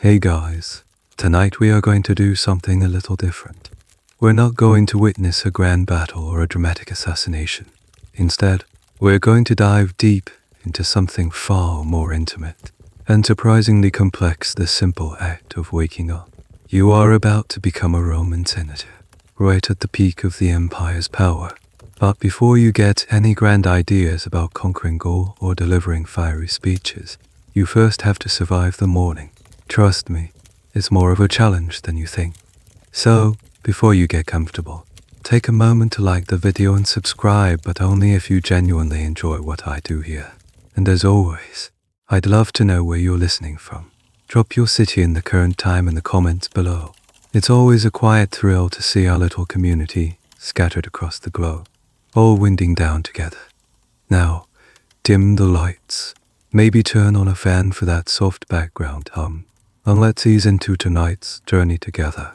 Hey guys, tonight we are going to do something a little different. We're not going to witness a grand battle or a dramatic assassination. Instead, we're going to dive deep into something far more intimate and surprisingly complex: the simple act of waking up. You are about to become a Roman senator, right at the peak of the empire's power. But before you get any grand ideas about conquering Gaul or delivering fiery speeches, you first have to survive the morning. Trust me, it's more of a challenge than you think. So, before you get comfortable, take a moment to like the video and subscribe, but only if you genuinely enjoy what I do here. And as always, I'd love to know where you're listening from. Drop your city and the current time in the comments below. It's always a quiet thrill to see our little community scattered across the globe, all winding down together. Now, dim the lights, maybe turn on a fan for that soft background hum, and let's ease into tonight's journey together.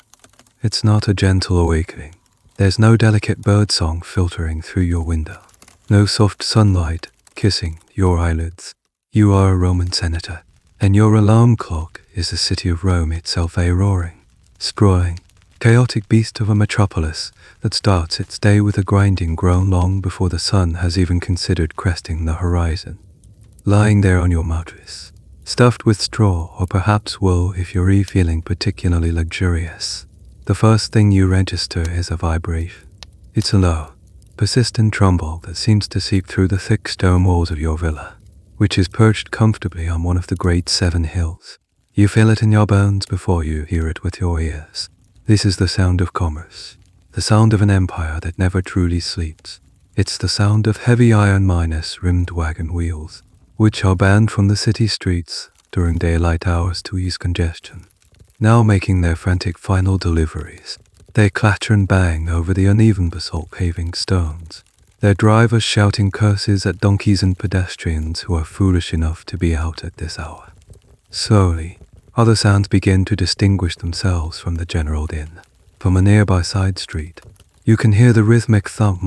It's not a gentle awakening. There's no delicate birdsong filtering through your window, no soft sunlight kissing your eyelids. You are a Roman senator, and your alarm clock is the city of Rome itself, a roaring, sprawling, chaotic beast of a metropolis that starts its day with a grinding groan long before the sun has even considered cresting the horizon. Lying there on your mattress, stuffed with straw or perhaps wool if you're feeling particularly luxurious, the first thing you register is a vibration. It's a low, persistent tremble that seems to seep through the thick stone walls of your villa, which is perched comfortably on one of the great 7 hills. You feel it in your bones before you hear it with your ears. This is the sound of commerce, the sound of an empire that never truly sleeps. It's the sound of heavy iron minus-rimmed wagon wheels, which are banned from the city streets during daylight hours to ease congestion. Now making their frantic final deliveries, they clatter and bang over the uneven basalt paving stones, their drivers shouting curses at donkeys and pedestrians who are foolish enough to be out at this hour. Slowly, other sounds begin to distinguish themselves from the general din. From a nearby side street, you can hear the rhythmic thump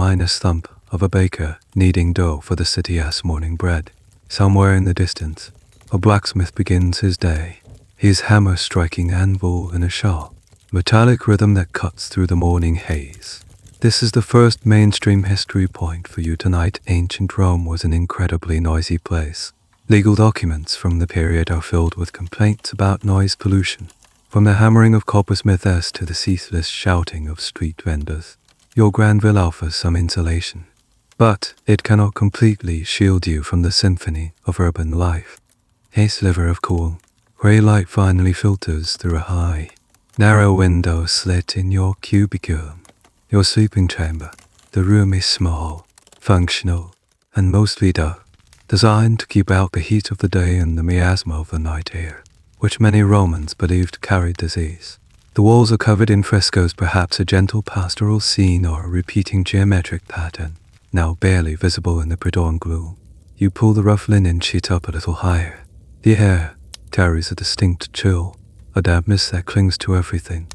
of a baker kneading dough for the city's morning bread. Somewhere in the distance, a blacksmith begins his day, his hammer striking anvil in a sharp, metallic rhythm that cuts through the morning haze. This is the first mainstream history point for you tonight. Ancient Rome was an incredibly noisy place. Legal documents from the period are filled with complaints about noise pollution, from the hammering of coppersmiths to the ceaseless shouting of street vendors. Your Granville offers some insulation, but it cannot completely shield you from the symphony of urban life. A sliver of cool, gray light finally filters through a high, narrow window slit in your cubicle, your sleeping chamber. The room is small, functional, and mostly dark, designed to keep out the heat of the day and the miasma of the night air, which many Romans believed carried disease. The walls are covered in frescoes, perhaps a gentle pastoral scene or a repeating geometric pattern, now barely visible in the pre-dawn gloom. You pull the rough linen sheet up a little higher. The air carries a distinct chill, a dampness that clings to everything.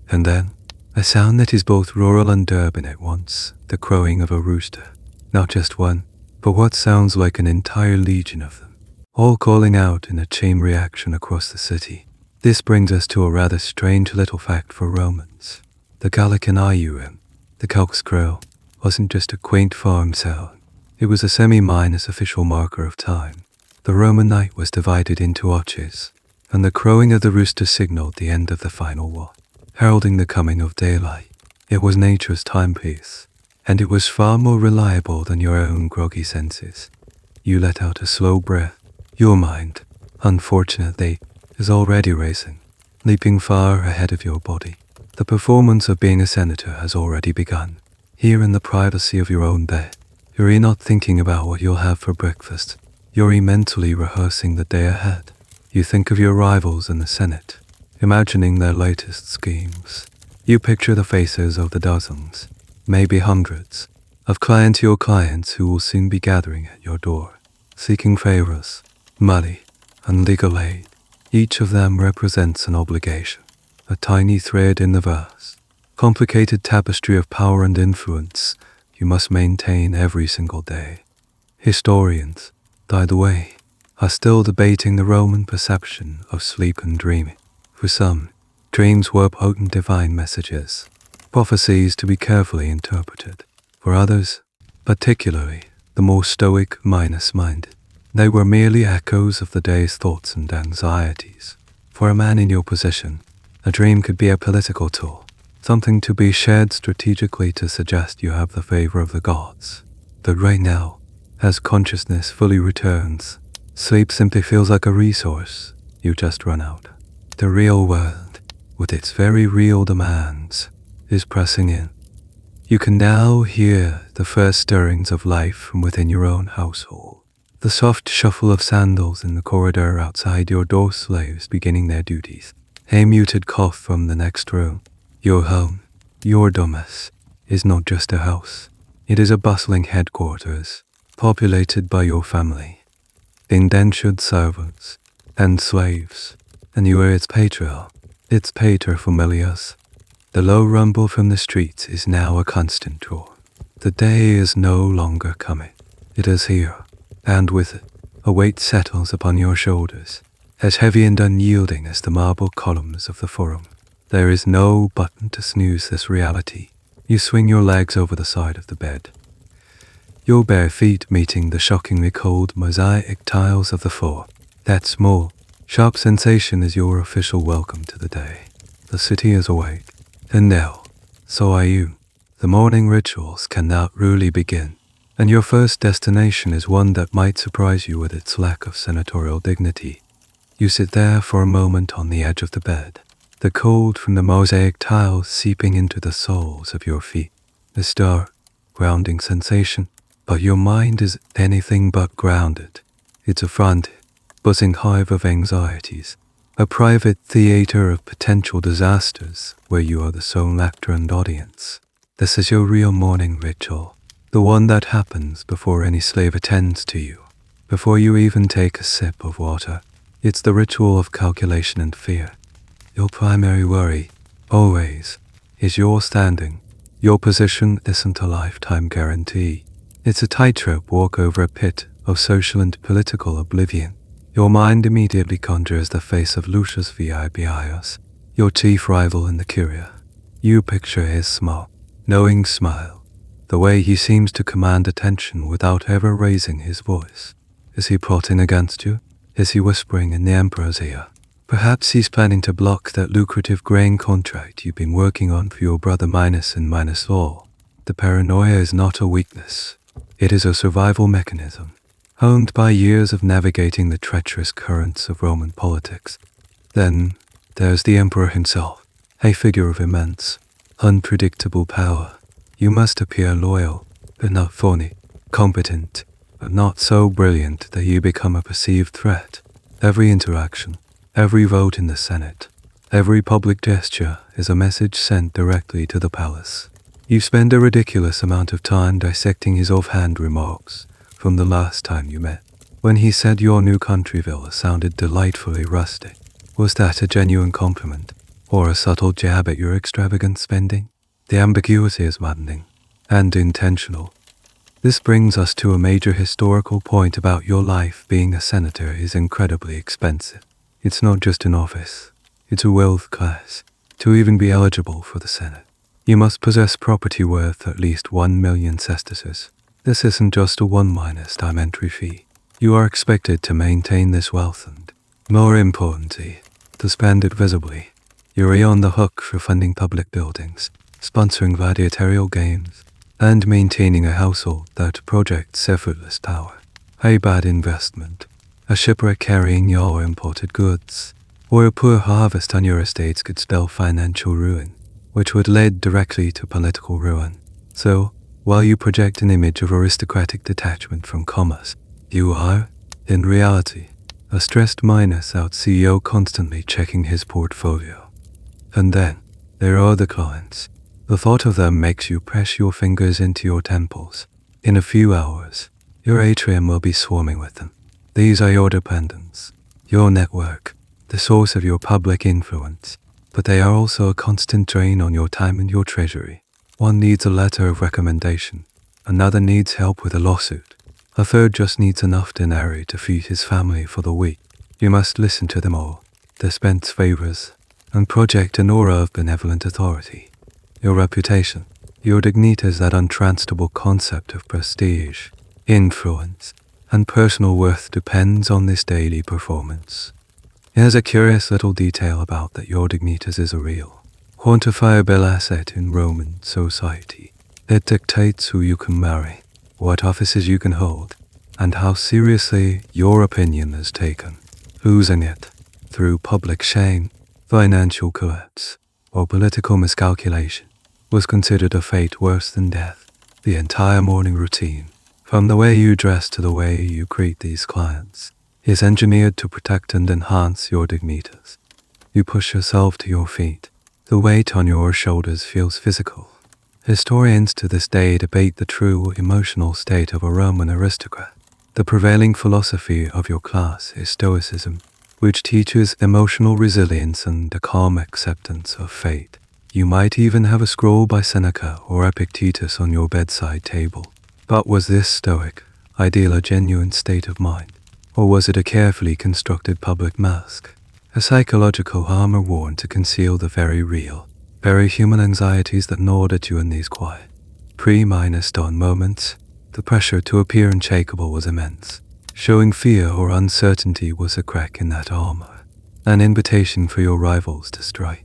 And then, a sound that is both rural and urban at once, the crowing of a rooster. Not just one, but what sounds like an entire legion of them, all calling out in a chain reaction across the city. This brings us to a rather strange little fact for Romans. The Gallican IUM, the corkscrew, wasn't just a quaint farm sound. It was a semi-minus official marker of time. The Roman night was divided into watches, and the crowing of the rooster signaled the end of the final watch, heralding the coming of daylight. It was nature's timepiece, and it was far more reliable than your own groggy senses. You let out a slow breath. Your mind, unfortunately, is already racing, leaping far ahead of your body. The performance of being a senator has already begun. Here in the privacy of your own bed, you're not thinking about what you'll have for breakfast. You're mentally rehearsing the day ahead. You think of your rivals in the Senate, imagining their latest schemes. You picture the faces of the dozens, maybe hundreds, of your clients who will soon be gathering at your door, seeking favors, money, and legal aid. Each of them represents an obligation, a tiny thread in the vast, complicated tapestry of power and influence you must maintain every single day. Historians, by the way, are still debating the Roman perception of sleep and dreaming. For some, dreams were potent divine messages, prophecies to be carefully interpreted. For others, particularly the more stoic, minded, they were merely echoes of the day's thoughts and anxieties. For a man in your position, a dream could be a political tool, something to be shared strategically to suggest you have the favor of the gods. But right now, as consciousness fully returns, sleep simply feels like a resource you just run out. The real world, with its very real demands, is pressing in. You can now hear the first stirrings of life from within your own household. The soft shuffle of sandals in the corridor outside your door, slaves beginning their duties. A muted cough from the next room. Your home, your domus, is not just a house. It is a bustling headquarters, populated by your family, indentured servants, and slaves, and you are its patriarch, its paterfamilias. The low rumble from the streets is now a constant roar. The day is no longer coming. It is here, and with it, a weight settles upon your shoulders, as heavy and unyielding as the marble columns of the Forum. There is no button to snooze this reality. You swing your legs over the side of the bed, your bare feet meeting the shockingly cold mosaic tiles of the floor. That small, sharp sensation is your official welcome to the day. The city is awake, and now, so are you. The morning rituals can now really begin, and your first destination is one that might surprise you with its lack of senatorial dignity. You sit there for a moment on the edge of the bed, the cold from the mosaic tiles seeping into the soles of your feet. A stark, grounding sensation, but your mind is anything but grounded. It's a frantic, buzzing hive of anxieties, a private theater of potential disasters where you are the sole actor and audience. This is your real morning ritual, the one that happens before any slave attends to you, before you even take a sip of water. It's the ritual of calculation and fear. Your primary worry, always, is your standing. Your position isn't a lifetime guarantee. It's a tightrope walk over a pit of social and political oblivion. Your mind immediately conjures the face of Lucius Vibius, your chief rival in the Curia. You picture his small, knowing smile, the way he seems to command attention without ever raising his voice. Is he plotting against you? Is he whispering in the Emperor's ear? Perhaps he's planning to block that lucrative grain contract you've been working on for your brother Minus and Minus All. The paranoia is not a weakness. It is a survival mechanism, honed by years of navigating the treacherous currents of Roman politics. Then there's the Emperor himself, a figure of immense, unpredictable power. You must appear loyal, but not phony, competent, but not so brilliant that you become a perceived threat. Every interaction, every vote in the Senate, every public gesture is a message sent directly to the palace. You spend a ridiculous amount of time dissecting his offhand remarks from the last time you met. When he said your new country villa sounded delightfully rustic, was that a genuine compliment, or a subtle jab at your extravagant spending? The ambiguity is maddening, and intentional. This brings us to a major historical point about your life. Being a senator is incredibly expensive. It's not just an office, it's a wealth class. To even be eligible for the Senate, you must possess property worth at least 1 million sesterces. This isn't just a 1-time entry fee. You are expected to maintain this wealth and, more importantly, to spend it visibly. You're on the hook for funding public buildings, sponsoring gladiatorial games, and maintaining a household that projects effortless power. A bad investment, a shipwreck carrying your imported goods, or a poor harvest on your estates could spell financial ruin, which would lead directly to political ruin. So, while you project an image of aristocratic detachment from commerce, you are, in reality, a stressed minus-out CEO constantly checking his portfolio. And then, there are the clients. The thought of them makes you press your fingers into your temples. In a few hours, your atrium will be swarming with them. These are your dependents, your network, the source of your public influence, but they are also a constant drain on your time and your treasury. One needs a letter of recommendation, another needs help with a lawsuit, a third just needs enough denarii to feed his family for the week. You must listen to them all, dispense favors, and project an aura of benevolent authority. Your reputation, your dignitas, that untransferable concept of prestige, influence, and personal worth depends on this daily performance. Here's a curious little detail about that your dignitas is a real, quantifiable asset in Roman society. It dictates who you can marry, what offices you can hold, and how seriously your opinion is taken. Losing it, through public shame, financial collapse, or political miscalculation, was considered a fate worse than death. The entire morning routine, from the way you dress to the way you greet these clients, is engineered to protect and enhance your dignitas. You push yourself to your feet. The weight on your shoulders feels physical. Historians to this day debate the true emotional state of a Roman aristocrat. The prevailing philosophy of your class is Stoicism, which teaches emotional resilience and a calm acceptance of fate. You might even have a scroll by Seneca or Epictetus on your bedside table. But was this Stoic ideal a genuine state of mind, or was it a carefully constructed public mask? A psychological armor worn to conceal the very real, very human anxieties that gnawed at you in these quiet, pre-dawn moments. The pressure to appear unshakable was immense. Showing fear or uncertainty was a crack in that armor, an invitation for your rivals to strike.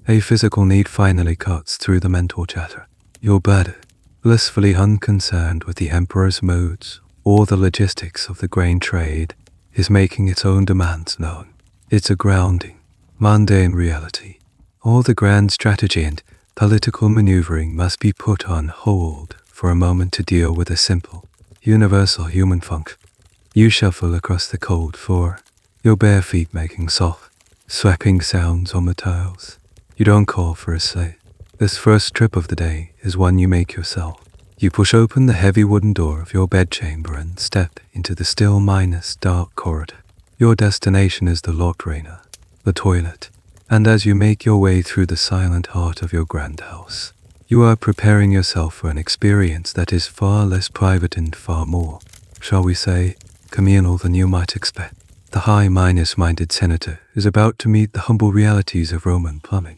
A physical need finally cuts through the mental chatter. Your bladder, blissfully unconcerned with the emperor's moods or the logistics of the grain trade, is making its own demands known. It's a grounding, mundane reality. All the grand strategy and political maneuvering must be put on hold for a moment to deal with a simple, universal human function. You shuffle across the cold floor, your bare feet making soft, swapping sounds on the tiles. You don't call for a seat. This first trip of the day is one you make yourself. You push open the heavy wooden door of your bedchamber and step into the still dark corridor. Your destination is the Lararium, the toilet, and as you make your way through the silent heart of your grand house, you are preparing yourself for an experience that is far less private and far more, shall we say, communal than you might expect. The high-minded senator is about to meet the humble realities of Roman plumbing.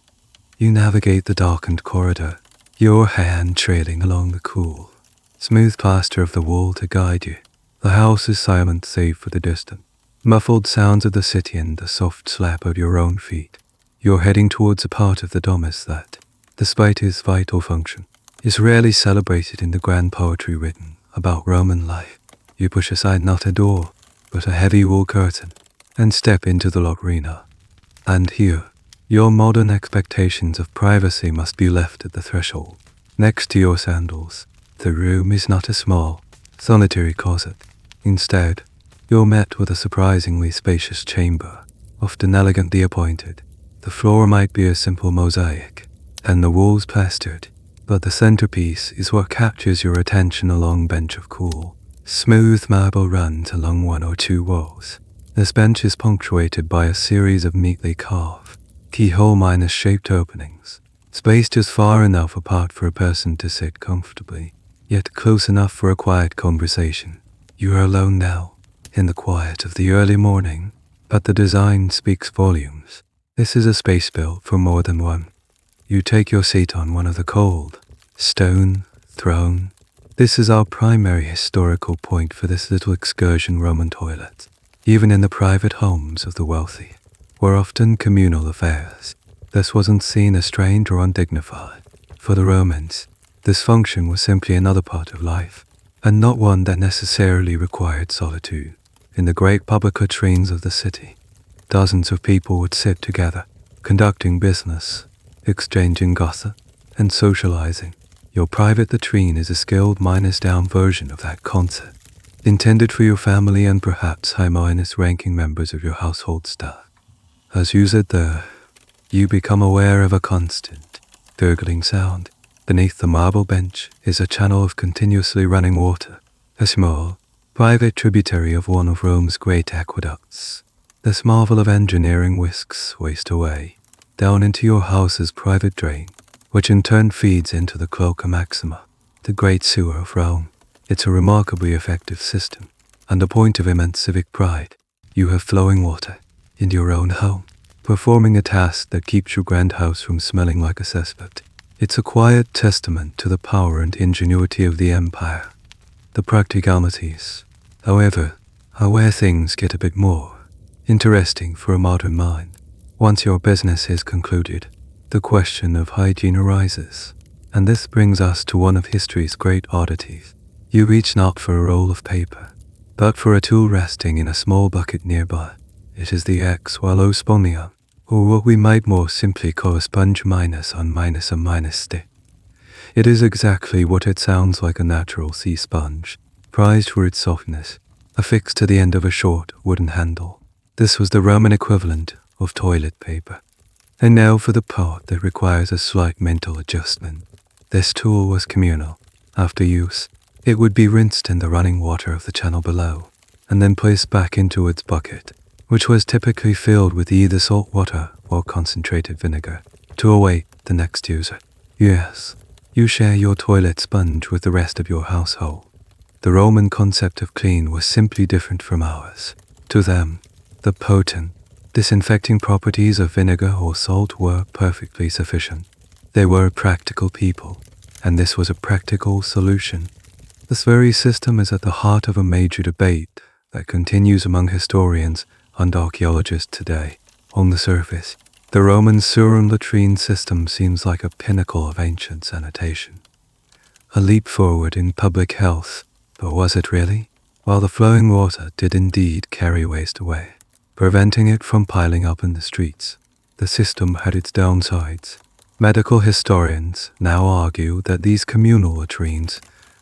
You navigate the darkened corridor, your hand trailing along the cool, smooth plaster of the wall to guide you. The house is silent save for the distant, muffled sounds of the city and the soft slap of your own feet. You're heading towards a part of the domus that, despite its vital function, is rarely celebrated in the grand poetry written about Roman life. You push aside not a door, but a heavy wool curtain, and step into the Lararium. And here, your modern expectations of privacy must be left at the threshold. Next to your sandals, the room is not a small, solitary closet. Instead, you're met with a surprisingly spacious chamber, often elegantly appointed. The floor might be a simple mosaic, and the walls plastered, but the centerpiece is what captures your attention: a long bench of cool, smooth marble runs along one or two walls. This bench is punctuated by a series of neatly carved, keyhole-shaped openings, spaced just far enough apart for a person to sit comfortably, yet close enough for a quiet conversation. You are alone now, in the quiet of the early morning, but the design speaks volumes. This is a space built for more than one. You take your seat on one of the cold, stone throne. This is our primary historical point for this little excursion. Roman toilets, even in the private homes of the wealthy, were often communal affairs. This wasn't seen as strange or undignified. For the Romans, this function was simply another part of life, and not one that necessarily required solitude. In the great public latrines of the city, dozens of people would sit together, conducting business, exchanging gossip, and socializing. Your private latrine is a scaled -down version of that concept, intended for your family and perhaps high-ranking members of your household staff. As you sit there, you become aware of a constant, gurgling sound. Beneath the marble bench is a channel of continuously running water, a small, private tributary of one of Rome's great aqueducts. This marvel of engineering whisks waste away, down into your house's private drain, which in turn feeds into the Cloaca Maxima, the great sewer of Rome. It's a remarkably effective system, and a point of immense civic pride. You have flowing water in your own home. performing a task that keeps your grand house from smelling like a cesspit. It's a quiet testament to the power and ingenuity of the empire. The practicalities, however, are where things get a bit more interesting for a modern mind. Once your business is concluded, the question of hygiene arises, and this brings us to one of history's great oddities. You reach not for a roll of paper, but for a tool resting in a small bucket nearby. It is the Exwallosponia, or what we might more simply call a sponge minus on minus a minus stick. It is exactly what it sounds like, a natural sea sponge, prized for its softness, affixed to the end of a short wooden handle. This was the Roman equivalent of toilet paper. And now for the part that requires a slight mental adjustment. This tool was communal. After use, it would be rinsed in the running water of the channel below, and then placed back into its bucket, which was typically filled with either salt water or concentrated vinegar, to await the next user. Yes, you share your toilet sponge with the rest of your household. The Roman concept of clean was simply different from ours. To them, the potent, disinfecting properties of vinegar or salt were perfectly sufficient. They were a practical people, and this was a practical solution. This very system is at the heart of a major debate that continues among historians and archaeologists today. On the surface, the Roman sewer and latrine system seems like a pinnacle of ancient sanitation, a leap forward in public health, but was it really? While the flowing water did indeed carry waste away, preventing it from piling up in the streets, the system had its downsides. Medical historians now argue that these communal latrines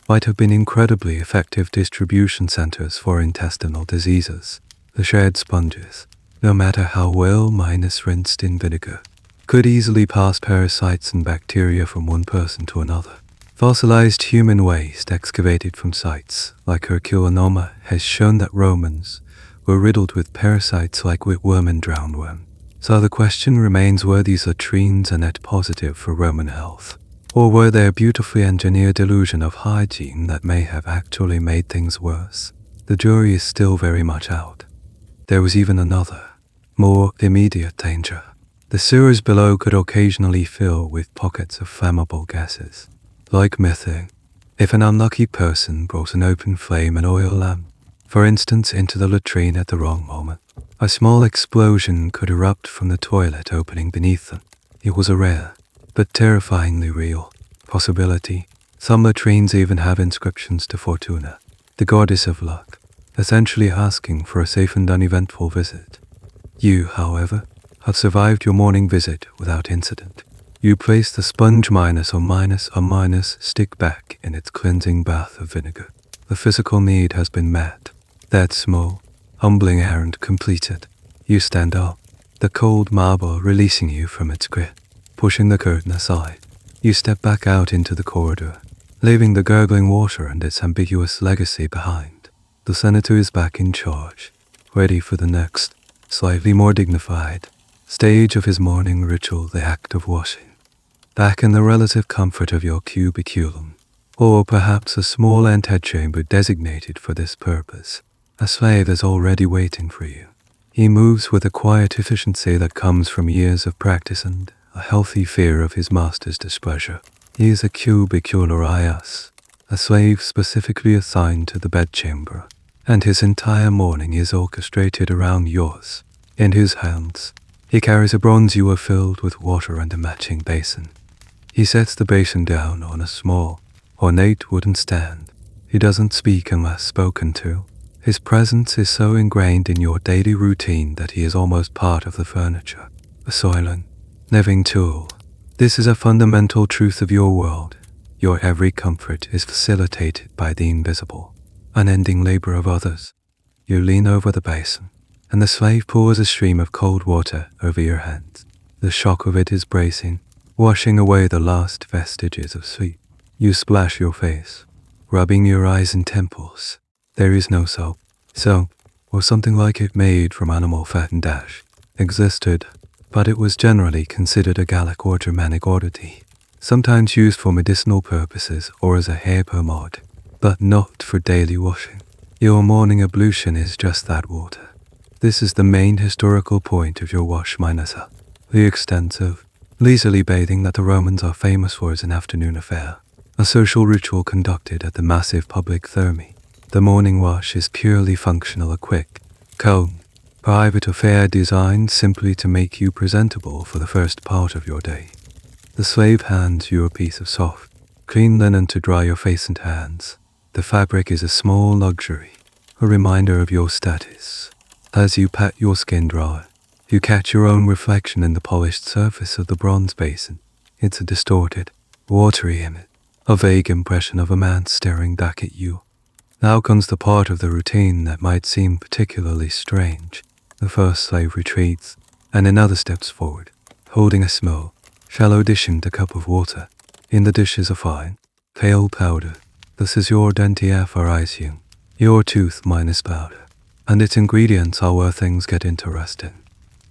might have been incredibly effective distribution centers for intestinal diseases. The shared sponges, no matter how well minus rinsed in vinegar, could easily pass parasites and bacteria from one person to another. Fossilized human waste excavated from sites like Herculanoma has shown that Romans were riddled with parasites like whipworm and drownworm. So the question remains, were these latrines a net positive for Roman health? Or were they a beautifully engineered illusion of hygiene that may have actually made things worse? The jury is still very much out. There was even another, more immediate danger. The sewers below could occasionally fill with pockets of flammable gases, like methane. If an unlucky person brought an open flame and oil lamp, for instance, into the latrine at the wrong moment, a small explosion could erupt from the toilet opening beneath them. It was a rare, but terrifyingly real, possibility. Some latrines even have inscriptions to Fortuna, the goddess of luck, essentially asking for a safe and uneventful visit. You, however, have survived your morning visit without incident. You place the sponge minus or minus a minus stick back in its cleansing bath of vinegar. The physical need has been met. That small, humbling errand completed. You stand up, the cold marble releasing you from its grip. Pushing the curtain aside, you step back out into the corridor, leaving the gurgling water and its ambiguous legacy behind. The senator is back in charge, ready for the next, slightly more dignified, stage of his morning ritual, the act of washing. Back in the relative comfort of your cubiculum, or perhaps a small antechamber designated for this purpose, a slave is already waiting for you. He moves with a quiet efficiency that comes from years of practice and a healthy fear of his master's displeasure. He is a cubicularius, a slave specifically assigned to the bedchamber, and his entire morning is orchestrated around yours. In his hands, he carries a bronze ewer filled with water and a matching basin. He sets the basin down on a small, ornate wooden stand. He doesn't speak unless spoken to. His presence is so ingrained in your daily routine that he is almost part of the furniture, a silent, living tool. This is a fundamental truth of your world. Your every comfort is facilitated by the invisible, unending labor of others. You lean over the basin, and the slave pours a stream of cold water over your hands. The shock of it is bracing, washing away the last vestiges of sleep. You splash your face, rubbing your eyes and temples. There is no soap. Soap, or something like it made from animal fat and ash, existed, but it was generally considered a Gallic or Germanic oddity, sometimes used for medicinal purposes or as a hair pomade, but not for daily washing. Your morning ablution is just that water, This is the main historical point of your wash minasa. The extensive, leisurely bathing that the Romans are famous for is an afternoon affair, a social ritual conducted at the massive public thermae. The morning wash is purely functional, a quick, calm, private affair designed simply to make you presentable for the first part of your day. The slave hands you a piece of soft, clean linen to dry your face and hands. The fabric is a small luxury, a reminder of your status. As you pat your skin dry, you catch your own reflection in the polished surface of the bronze basin. It's a distorted, watery image, a vague impression of a man staring back at you. Now comes the part of the routine that might seem particularly strange. The first slave retreats, and another steps forward, holding a small, shallow dish and a cup of water. In the dish is a fine, pale powder. This is your dentifrice, your tooth minus powder, and its ingredients are where things get interesting.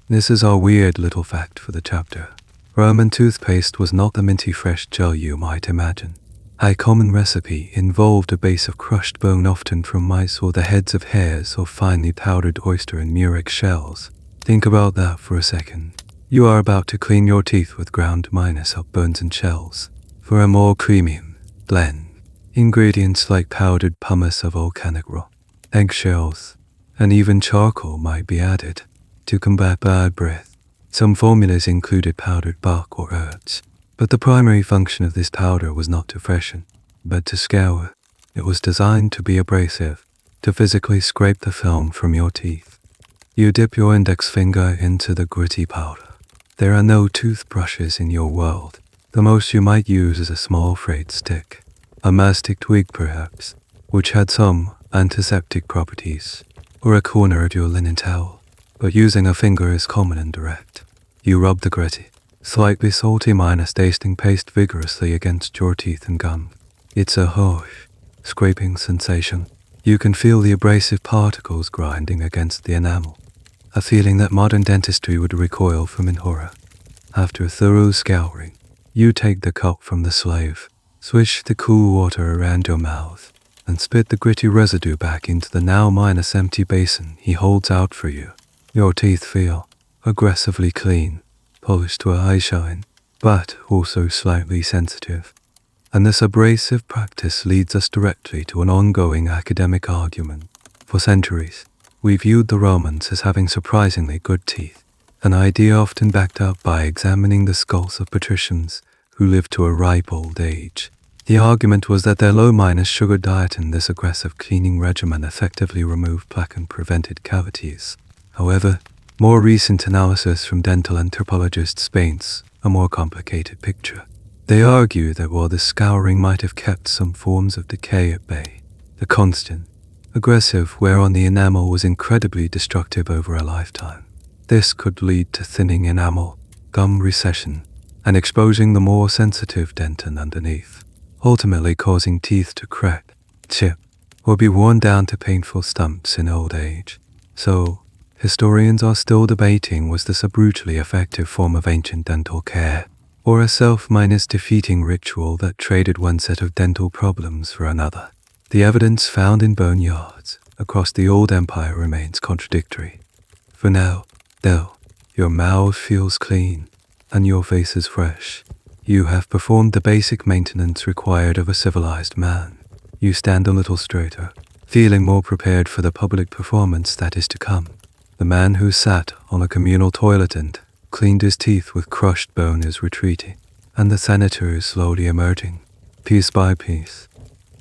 This is our weird little fact for the chapter. Roman toothpaste was not the minty fresh gel you might imagine. A common recipe involved a base of crushed bone, often from mice, or the heads of hares, or finely powdered oyster and murex shells. Think about that for a second. You are about to clean your teeth with ground minus up bones and shells. For a more premium blend, ingredients like powdered pumice of volcanic rock, eggshells, and even charcoal might be added to combat bad breath. Some formulas included powdered bark or herbs. But the primary function of this powder was not to freshen, but to scour. It was designed to be abrasive, to physically scrape the film from your teeth. You dip your index finger into the gritty powder. There are no toothbrushes in your world. The most you might use is a small frayed stick, a mastic twig perhaps, which had some antiseptic properties, or a corner of your linen towel. But using a finger is common and direct. You rub the gritty, slightly salty minus tasting paste vigorously against your teeth and gum. It's a harsh, scraping sensation. You can feel the abrasive particles grinding against the enamel, a feeling that modern dentistry would recoil from in horror. After a thorough scouring, you take the cup from the slave, swish the cool water around your mouth, and spit the gritty residue back into the now minus empty basin he holds out for you. Your teeth feel aggressively clean, polished to a high shine, but also slightly sensitive. And this abrasive practice leads us directly to an ongoing academic argument. For centuries, we viewed the Romans as having surprisingly good teeth, an idea often backed up by examining the skulls of patricians who lived to a ripe old age. The argument was that their low minus sugar diet and this aggressive cleaning regimen effectively removed plaque and prevented cavities. However, more recent analysis from dental anthropologists paints a more complicated picture. They argue that while the scouring might have kept some forms of decay at bay, the constant, aggressive wear on the enamel was incredibly destructive over a lifetime. This could lead to thinning enamel, gum recession, and exposing the more sensitive dentin underneath, ultimately causing teeth to crack, chip, or be worn down to painful stumps in old age. So, historians are still debating, was this a brutally effective form of ancient dental care, or a self-defeating ritual that traded one set of dental problems for another? The evidence found in boneyards across the old empire remains contradictory. For now, though, your mouth feels clean and your face is fresh. You have performed the basic maintenance required of a civilized man. You stand a little straighter, feeling more prepared for the public performance that is to come. The man who sat on a communal toilet and cleaned his teeth with crushed bone is retreating, and the senator is slowly emerging, piece by piece.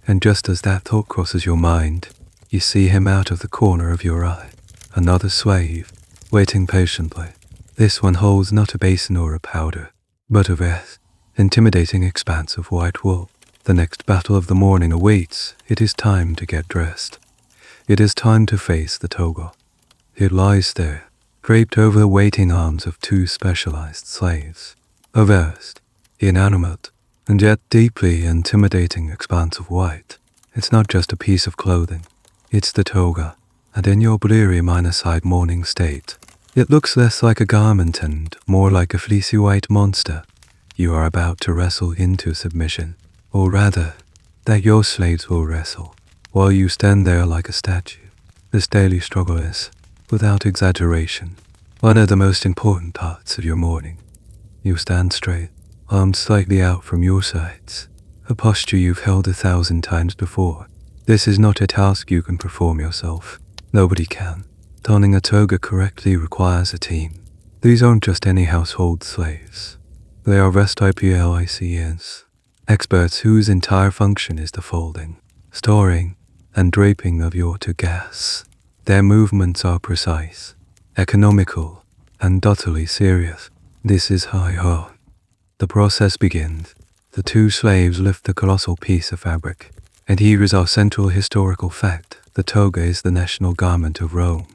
And just as that thought crosses your mind, you see him out of the corner of your eye, another slave, waiting patiently. This one holds not a basin or a powder, but a vast, intimidating expanse of white wool. The next battle of the morning awaits. It is time to get dressed. It is time to face the Toga. It lies there, draped over the waiting arms of two specialized slaves. A vast, inanimate, and yet deeply intimidating expanse of white. It's not just a piece of clothing. It's the toga, and in your bleary-eyed morning state, it looks less like a garment and more like a fleecy white monster you are about to wrestle into submission, or rather, that your slaves will wrestle, while you stand there like a statue. This daily struggle is without exaggeration, one of the most important parts of your morning. You stand straight, arms slightly out from your sides, a posture you've held 1,000 times before. This is not a task you can perform yourself. Nobody can. Donning a toga correctly requires a team. These aren't just any household slaves. They are VROMAs, experts whose entire function is the folding, storing, and draping of your togas. Their movements are precise, economical, and utterly serious. This is high art. The process begins. The two slaves lift the colossal piece of fabric, and here is our central historical fact. The toga is the national garment of Rome,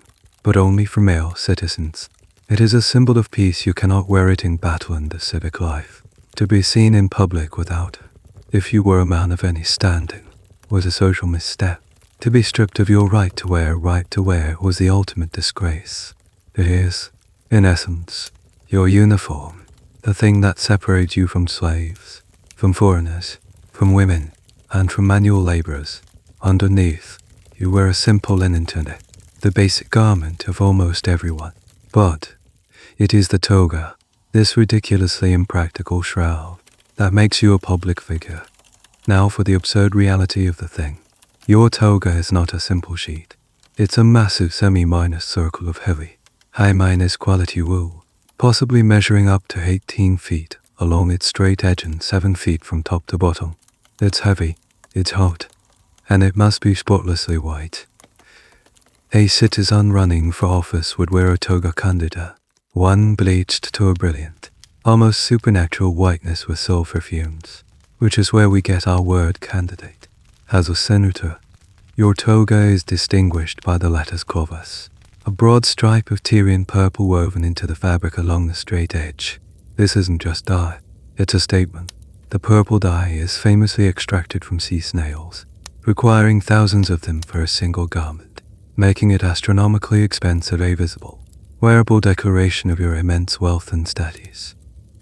but only for male citizens. It is a symbol of peace. You cannot wear it in battle and the civic life. To be seen in public without, if you were a man of any standing, was a social misstep. To be stripped of your right to wear was the ultimate disgrace. It is, in essence, your uniform, the thing that separates you from slaves, from foreigners, from women, and from manual laborers. Underneath, you wear a simple linen tunic, the basic garment of almost everyone. But it is the toga, this ridiculously impractical shroud, that makes you a public figure. Now for the absurd reality of the thing. Your toga is not a simple sheet. It's a massive semi-minus circle of heavy, high-minus quality wool, possibly measuring up to 18 feet along its straight edge and 7 feet from top to bottom. It's heavy, it's hot, and it must be spotlessly white. A citizen running for office would wear a toga candida, one bleached to a brilliant, almost supernatural whiteness with sulfur fumes, which is where we get our word candidate. As a senator, your toga is distinguished by the lattice clovas, a broad stripe of Tyrian purple woven into the fabric along the straight edge. This isn't just dye, it's a statement. The purple dye is famously extracted from sea snails, requiring thousands of them for a single garment, making it astronomically expensive, a visible, wearable declaration of your immense wealth and status.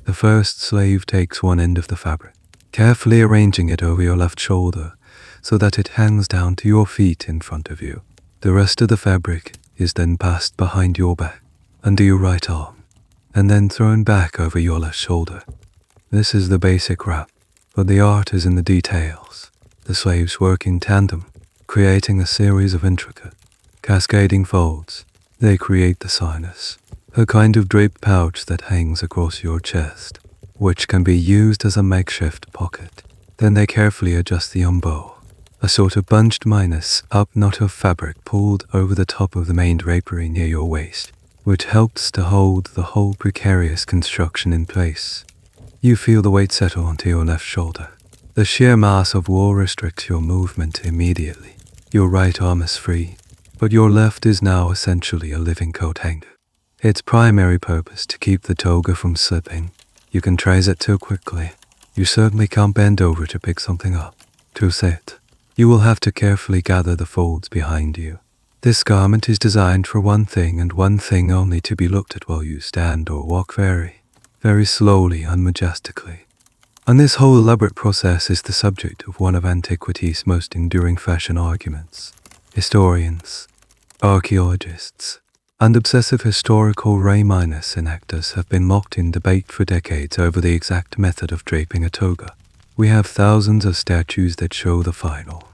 The first slave takes one end of the fabric, carefully arranging it over your left shoulder so that it hangs down to your feet in front of you. The rest of the fabric is then passed behind your back, under your right arm, and then thrown back over your left shoulder. This is the basic wrap, but the art is in the details. The slaves work in tandem, creating a series of intricate, cascading folds. They create the sinus, a kind of draped pouch that hangs across your chest, which can be used as a makeshift pocket. Then they carefully adjust the umbo, a sort of bunched minus up knot of fabric pulled over the top of the main drapery near your waist, which helps to hold the whole precarious construction in place. You feel the weight settle onto your left shoulder. The sheer mass of wool restricts your movement immediately. Your right arm is free, but your left is now essentially a living coat hanger. Its primary purpose to keep the toga from slipping. You can trace it too quickly. You certainly can't bend over to pick something up. To sit, you will have to carefully gather the folds behind you. This garment is designed for one thing and one thing only: to be looked at while you stand or walk very slowly and majestically. And this whole elaborate process is the subject of one of antiquity's most enduring fashion arguments. Historians, archaeologists, and obsessive historical reenactors have been locked in debate for decades over the exact method of draping a toga. We have thousands of statues that show the final,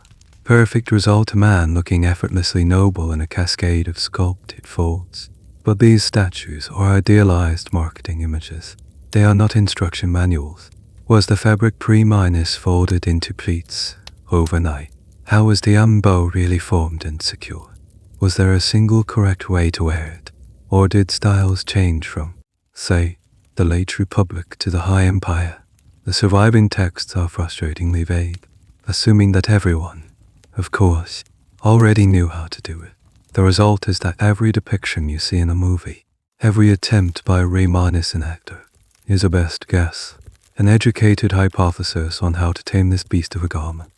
perfect result, a man looking effortlessly noble in a cascade of sculpted folds. But these statues are idealized marketing images. They are not instruction manuals. Was the fabric pre-minus folded into pleats overnight? How was the umbo really formed and secure? Was there a single correct way to wear it? Or did styles change from, say, the late Republic to the High Empire? The surviving texts are frustratingly vague, assuming that everyone, of course, already knew how to do it. The result is that every depiction you see in a movie, every attempt by a reenactor, is a best guess, an educated hypothesis on how to tame this beast of a garment.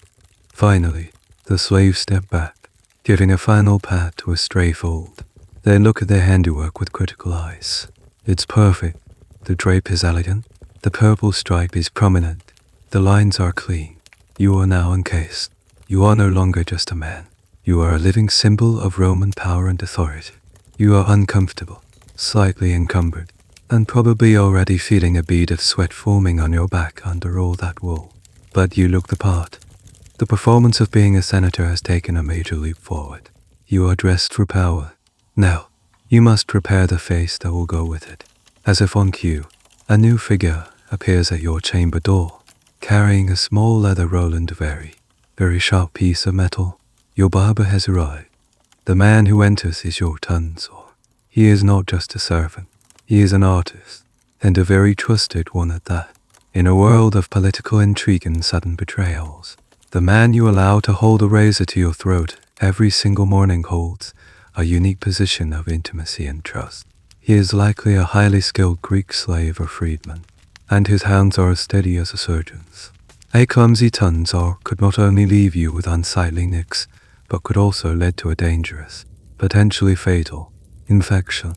Finally, the slaves step back, giving a final pat to a stray fold. They look at their handiwork with critical eyes. It's perfect. The drape is elegant. The purple stripe is prominent. The lines are clean. You are now encased. You are no longer just a man. You are a living symbol of Roman power and authority. You are uncomfortable, slightly encumbered, and probably already feeling a bead of sweat forming on your back under all that wool. But you look the part. The performance of being a senator has taken a major leap forward. You are dressed for power. Now, you must prepare the face that will go with it. As if on cue, a new figure appears at your chamber door, carrying a small leather roll and a very sharp piece of metal. Your barber has arrived. The man who enters is your tonsor. He is not just a servant. He is an artist, and a very trusted one at that. In a world of political intrigue and sudden betrayals, the man you allow to hold a razor to your throat every single morning holds a unique position of intimacy and trust. He is likely a highly skilled Greek slave or freedman, and his hands are as steady as a surgeon's. A clumsy tonsor could not only leave you with unsightly nicks, but could also lead to a dangerous, potentially fatal, infection.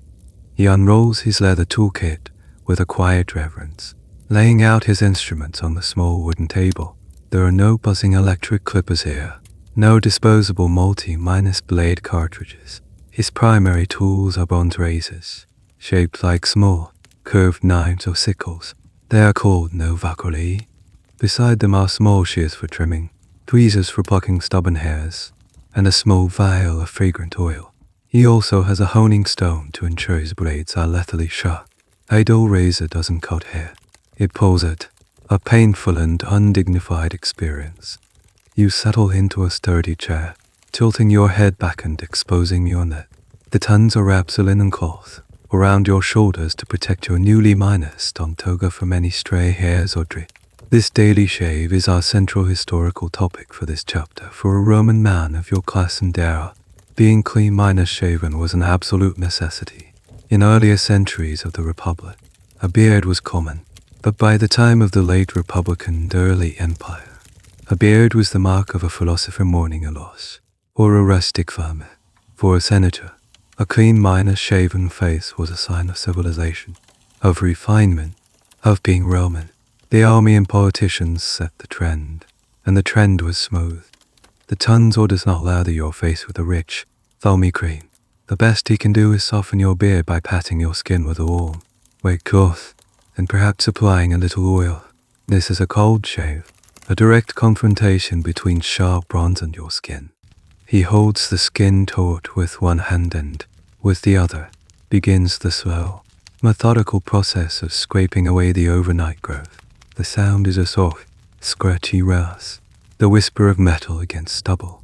He unrolls his leather toolkit with a quiet reverence, laying out his instruments on the small wooden table. There are no buzzing electric clippers here, no disposable multi-minus blade cartridges. His primary tools are bronze razors, shaped like small, curved knives or sickles. They are called novacoli. Beside them are small shears for trimming, tweezers for plucking stubborn hairs, and a small vial of fragrant oil. He also has a honing stone to ensure his blades are lethally sharp. A dull razor doesn't cut hair. It pulls it, a painful and undignified experience. You settle into a sturdy chair, tilting your head back and exposing your neck. The tonsor wraps a linen cloth around your shoulders to protect your newly minused on toga from any stray hairs or drip. This daily shave is our central historical topic for this chapter. For a Roman man of your class and era, being clean minus shaven was an absolute necessity. In earlier centuries of the Republic, a beard was common, but by the time of the late Republic and early Empire, a beard was the mark of a philosopher mourning a loss, or a rustic farmer. For a senator, a clean minus shaven face was a sign of civilization, of refinement, of being Roman. The army and politicians set the trend, and the trend was smooth. The tonsor does not lather your face with a rich, foamy cream. The best he can do is soften your beard by patting your skin with a warm, wet cloth, and perhaps applying a little oil. This is a cold shave, a direct confrontation between sharp bronze and your skin. He holds the skin taut with one hand and, with the other, begins the slow, methodical process of scraping away the overnight growth. The sound is a soft, scratchy rasp, the whisper of metal against stubble.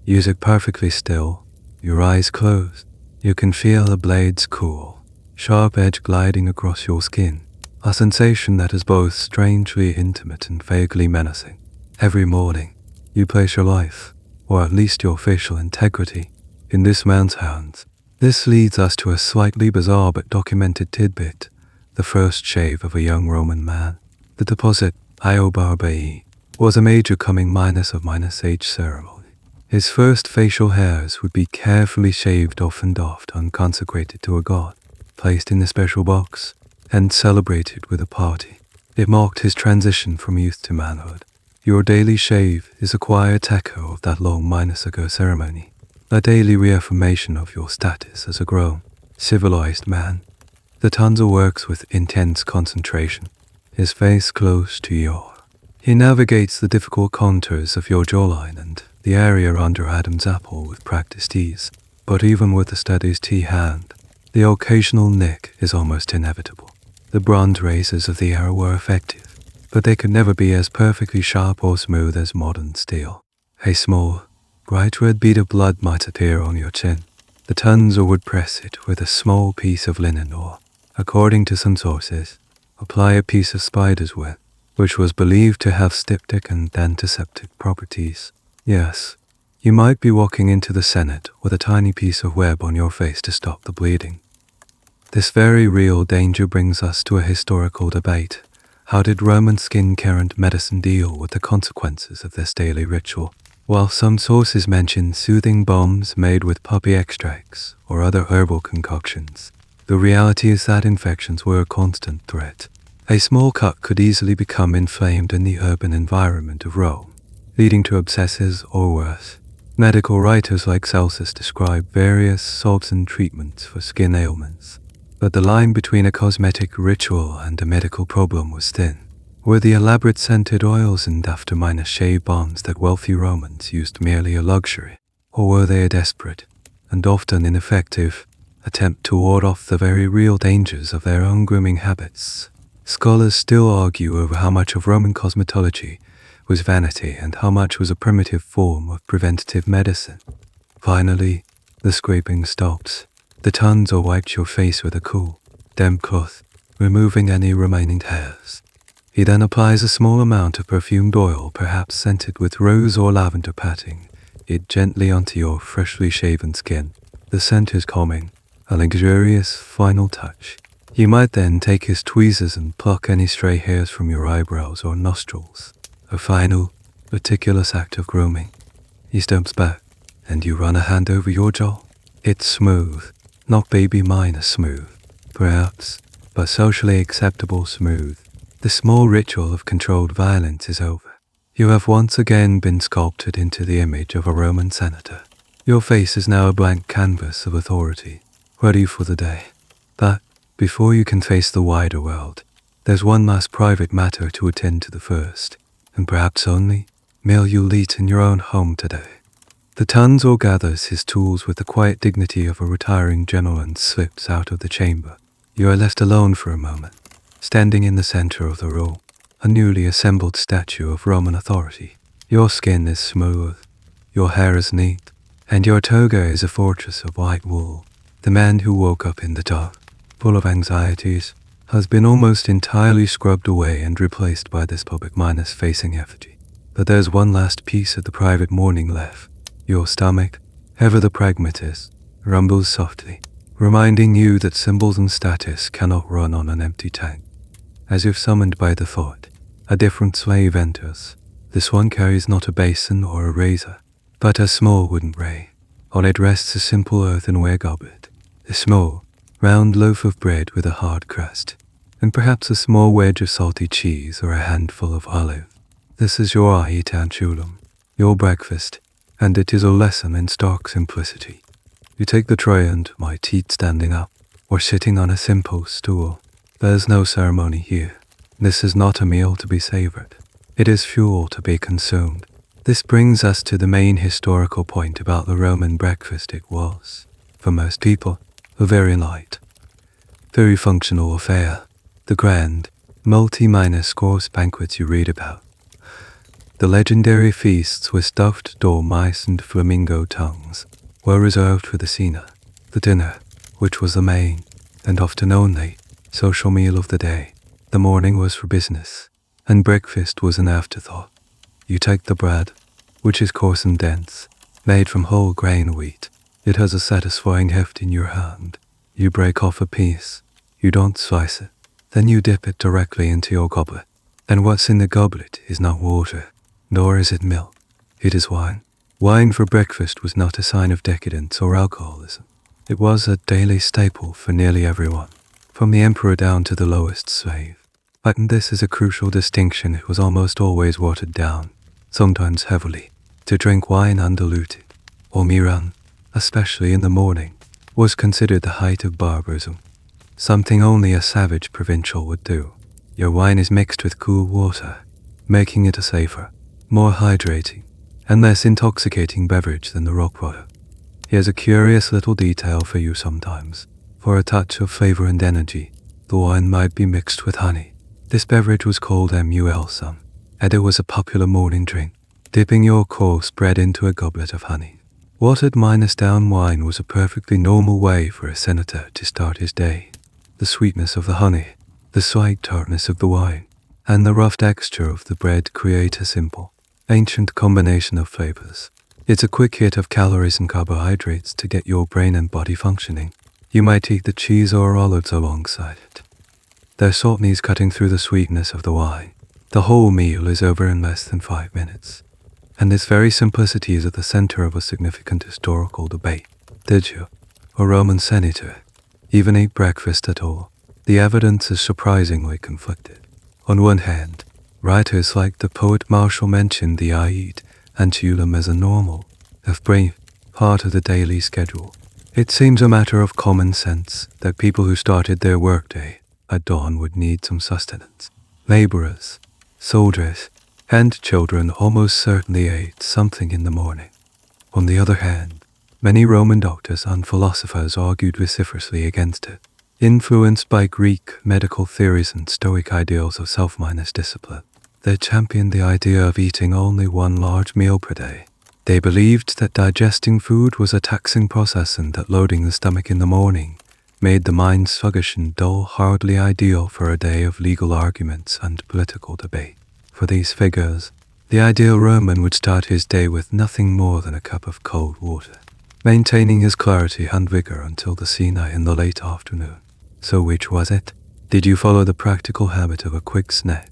You sit perfectly still, your eyes closed. You can feel the blade's cool, sharp edge gliding across your skin, a sensation that is both strangely intimate and vaguely menacing. Every morning, you place your life, or at least your facial integrity, in this man's hands. This leads us to a slightly bizarre but documented tidbit, the first shave of a young Roman man. The deposit, Iobarbai, was a major coming minus of minus age ceremony. His first facial hairs would be carefully shaved off and oft, unconsecrated to a god, placed in a special box, and celebrated with a party. It marked his transition from youth to manhood. Your daily shave is a quiet echo of that long minus ago ceremony, a daily reaffirmation of your status as a grown, civilized man. The tonsor works with intense concentration, his face close to yours. He navigates the difficult contours of your jawline and the area under Adam's apple with practiced ease. But even with the steadiest hand, the occasional nick is almost inevitable. The bronze razors of the era were effective, but they could never be as perfectly sharp or smooth as modern steel. A small, bright red bead of blood might appear on your chin. The tonsor would press it with a small piece of linen or, according to some sources, apply a piece of spider's web, which was believed to have styptic and antiseptic properties. Yes, you might be walking into the Senate with a tiny piece of web on your face to stop the bleeding. This very real danger brings us to a historical debate. How did Roman skin care and medicine deal with the consequences of this daily ritual? While some sources mention soothing balms made with poppy extracts or other herbal concoctions, the reality is that infections were a constant threat. A small cut could easily become inflamed in the urban environment of Rome, leading to abscesses or worse. Medical writers like Celsus describe various salts and treatments for skin ailments, but the line between a cosmetic ritual and a medical problem was thin. Were the elaborate scented oils and after-minus shave bombs that wealthy Romans used merely a luxury, or were they a desperate, and often ineffective, attempt to ward off the very real dangers of their own grooming habits? Scholars still argue over how much of Roman cosmetology was vanity and how much was a primitive form of preventative medicine. Finally, the scraping stops. The tonser wiped your face with a cool, damp cloth, removing any remaining hairs. He then applies a small amount of perfumed oil, perhaps scented with rose or lavender, patting it gently onto your freshly shaven skin. The scent is calming, a luxurious final touch. He might then take his tweezers and pluck any stray hairs from your eyebrows or nostrils. A final, meticulous act of grooming. He steps back, and you run a hand over your jaw. It's smooth, not baby minor smooth, perhaps, but socially acceptable smooth. The small ritual of controlled violence is over. You have once again been sculpted into the image of a Roman senator. Your face is now a blank canvas of authority, ready for the day. But, before you can face the wider world, there's one last private matter to attend to the first, and perhaps only, meal you'll eat in your own home today. The tonsor gathers his tools with the quiet dignity of a retiring general and slips out of the chamber. You are left alone for a moment, standing in the center of the room, a newly assembled statue of Roman authority. Your skin is smooth, your hair is neat, and your toga is a fortress of white wool. The man who woke up in the dark, full of anxieties, has been almost entirely scrubbed away and replaced by this public minus-facing effigy. But there's one last piece of the private mourning left. Your stomach, ever the pragmatist, rumbles softly, reminding you that symbols and status cannot run on an empty tank. As if summoned by the thought, a different slave enters. This one carries not a basin or a razor, but a small wooden tray. On it rests a simple earthenware goblet, a small, round loaf of bread with a hard crust, and perhaps a small wedge of salty cheese or a handful of olive. This is your aetantiulum, your breakfast, and it is a lesson in stark simplicity. You take the tray and, my teeth standing up, or sitting on a simple stool. There's no ceremony here. This is not a meal to be savored. It is fuel to be consumed. This brings us to the main historical point about the Roman breakfast. It was, for most people, a very light, very functional affair. The grand, multi-minus course banquets you read about. The legendary feasts with stuffed dormice and flamingo tongues were reserved for the sine, the dinner, which was the main, and often only, social meal of the day. The morning was for business, and breakfast was an afterthought. You take the bread, which is coarse and dense, made from whole grain wheat. It has a satisfying heft in your hand. You break off a piece. You don't slice it. Then you dip it directly into your goblet. And what's in the goblet is not water, nor is it milk. It is wine. Wine for breakfast was not a sign of decadence or alcoholism. It was a daily staple for nearly everyone, from the emperor down to the lowest slave. But this is a crucial distinction. It was almost always watered down, sometimes heavily. To drink wine undiluted, or miran, especially in the morning, was considered the height of barbarism, something only a savage provincial would do. Your wine is mixed with cool water, making it a safer, more hydrating, and less intoxicating beverage than the rock water. Here's a curious little detail for you sometimes. For a touch of flavor and energy, the wine might be mixed with honey. This beverage was called mulsum, and it was a popular morning drink, dipping your coarse bread into a goblet of honey. Watered minus down wine was a perfectly normal way for a senator to start his day. The sweetness of the honey, the slight tartness of the wine, and the rough texture of the bread create a simple, ancient combination of flavors. It's a quick hit of calories and carbohydrates to get your brain and body functioning. You might eat the cheese or olives alongside it, their saltness cutting through the sweetness of the wine. The whole meal is over in less than 5 minutes, and this very simplicity is at the center of a significant historical debate. Did you, a Roman senator, even eat breakfast at all? The evidence is surprisingly conflicted. On one hand, writers like the poet Martial mention the aetantiulum as a normal, of brief part of the daily schedule. It seems a matter of common sense that people who started their workday at dawn would need some sustenance. Laborers, soldiers, and children almost certainly ate something in the morning. On the other hand, many Roman doctors and philosophers argued vociferously against it, influenced by Greek medical theories and Stoic ideals of self-discipline. They championed the idea of eating only one large meal per day. They believed that digesting food was a taxing process and that loading the stomach in the morning made the mind sluggish and dull, hardly ideal for a day of legal arguments and political debate. For these figures, the ideal Roman would start his day with nothing more than a cup of cold water, maintaining his clarity and vigor until the sine in the late afternoon. So which was it? Did you follow the practical habit of a quick snack,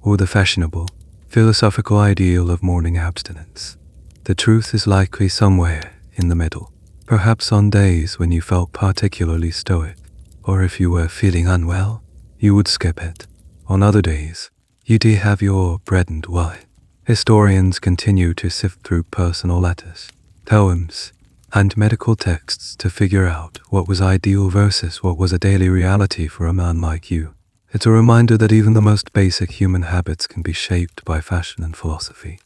or the fashionable, philosophical ideal of morning abstinence? The truth is likely somewhere in the middle. Perhaps on days when you felt particularly stoic, or if you were feeling unwell, you would skip it. On other days, you'd have your bread and wine. Historians continue to sift through personal letters, poems, and medical texts to figure out what was ideal versus what was a daily reality for a man like you. It's a reminder that even the most basic human habits can be shaped by fashion and philosophy.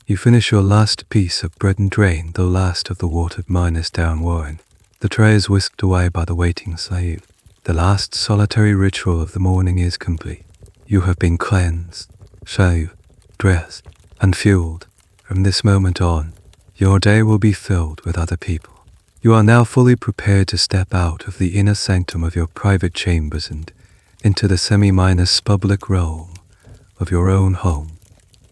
You finish your last piece of bread and drain the last of the watered down wine. The tray is whisked away by the waiting slave. The last solitary ritual of the morning is complete. You have been cleansed, shaved, dressed, and fueled. From this moment on, your day will be filled with other people. You are now fully prepared to step out of the inner sanctum of your private chambers and into the semi-public realm of your own home.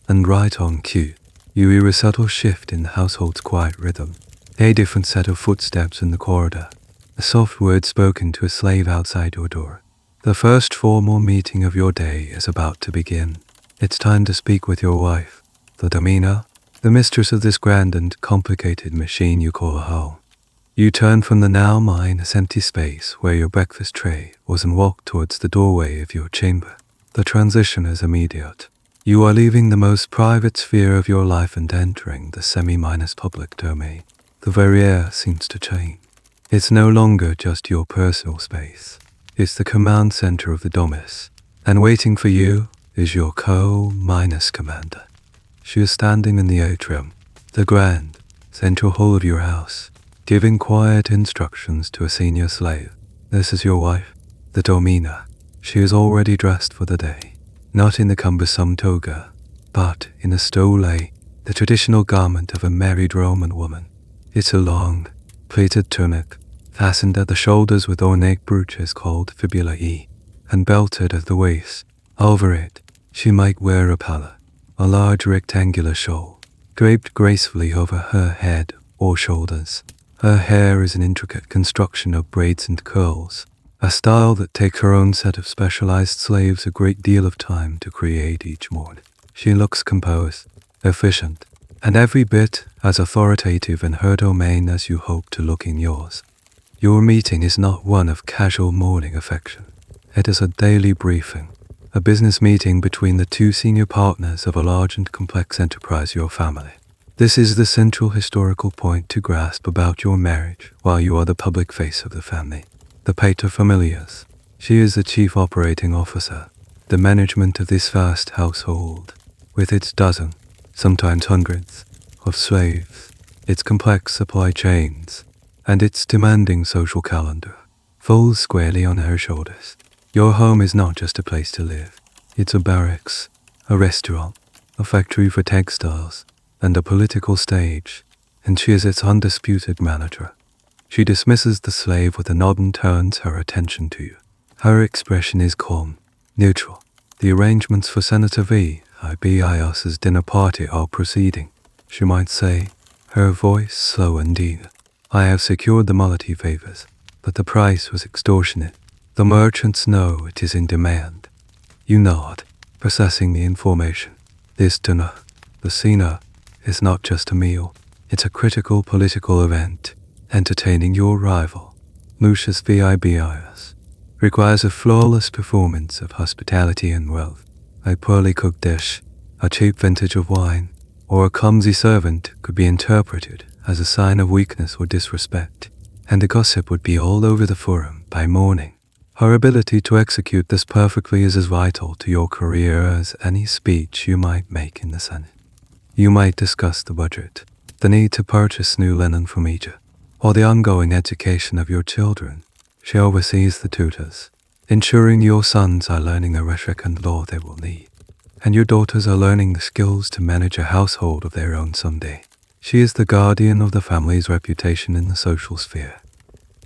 And right on cue, you hear a subtle shift in the household's quiet rhythm, a different set of footsteps in the corridor, a soft word spoken to a slave outside your door. The first formal meeting of your day is about to begin. It's time to speak with your wife, the domina, the mistress of this grand and complicated machine you call a home. You turn from the now empty space where your breakfast tray was and walk towards the doorway of your chamber. The transition is immediate. You are leaving the most private sphere of your life and entering the semi-public domain. The very air seems to change. It's no longer just your personal space. It's the command center of the domus, and waiting for you is your co-commander. She is standing in the atrium, the grand, central hall of your house, giving quiet instructions to a senior slave. This is your wife, the domina. She is already dressed for the day, not in the cumbersome toga, but in a stole, the traditional garment of a married Roman woman. It's a long, pleated tunic, fastened at the shoulders with ornate brooches called fibulae, and belted at the waist. Over it, she might wear a palla, a large rectangular shawl, draped gracefully over her head or shoulders. Her hair is an intricate construction of braids and curls, a style that takes her own set of specialized slaves a great deal of time to create each morning. She looks composed, efficient, and every bit as authoritative in her domain as you hope to look in yours. Your meeting is not one of casual morning affection. It is a daily briefing, a business meeting between the two senior partners of a large and complex enterprise, your family. This is the central historical point to grasp about your marriage while you are the public face of the family. The paterfamilias. She is the chief operating officer, the management of this vast household, with its dozen, sometimes hundreds, of slaves, its complex supply chains, and its demanding social calendar, falls squarely on her shoulders. Your home is not just a place to live. It's a barracks, a restaurant, a factory for textiles, and a political stage, and she is its undisputed manager. She dismisses the slave with a nod and turns her attention to you. Her expression is calm, neutral. The arrangements for Senator V.I.B.I.S.'s dinner party are proceeding. She might say, her voice slow and eager. I have secured the Malati favors, but the price was extortionate. The merchants know it is in demand. You nod, processing the information. This dinner, the sine, is not just a meal. It's a critical political event. Entertaining your rival, Lucius V.I.B.I.S., requires a flawless performance of hospitality and wealth. A poorly cooked dish, a cheap vintage of wine, or a clumsy servant could be interpreted as a sign of weakness or disrespect, and the gossip would be all over the forum by morning. Her ability to execute this perfectly is as vital to your career as any speech you might make in the Senate. You might discuss the budget, the need to purchase new linen from Egypt, or the ongoing education of your children. She oversees the tutors, ensuring your sons are learning the rhetoric and law they will need, and your daughters are learning the skills to manage a household of their own someday. She is the guardian of the family's reputation in the social sphere.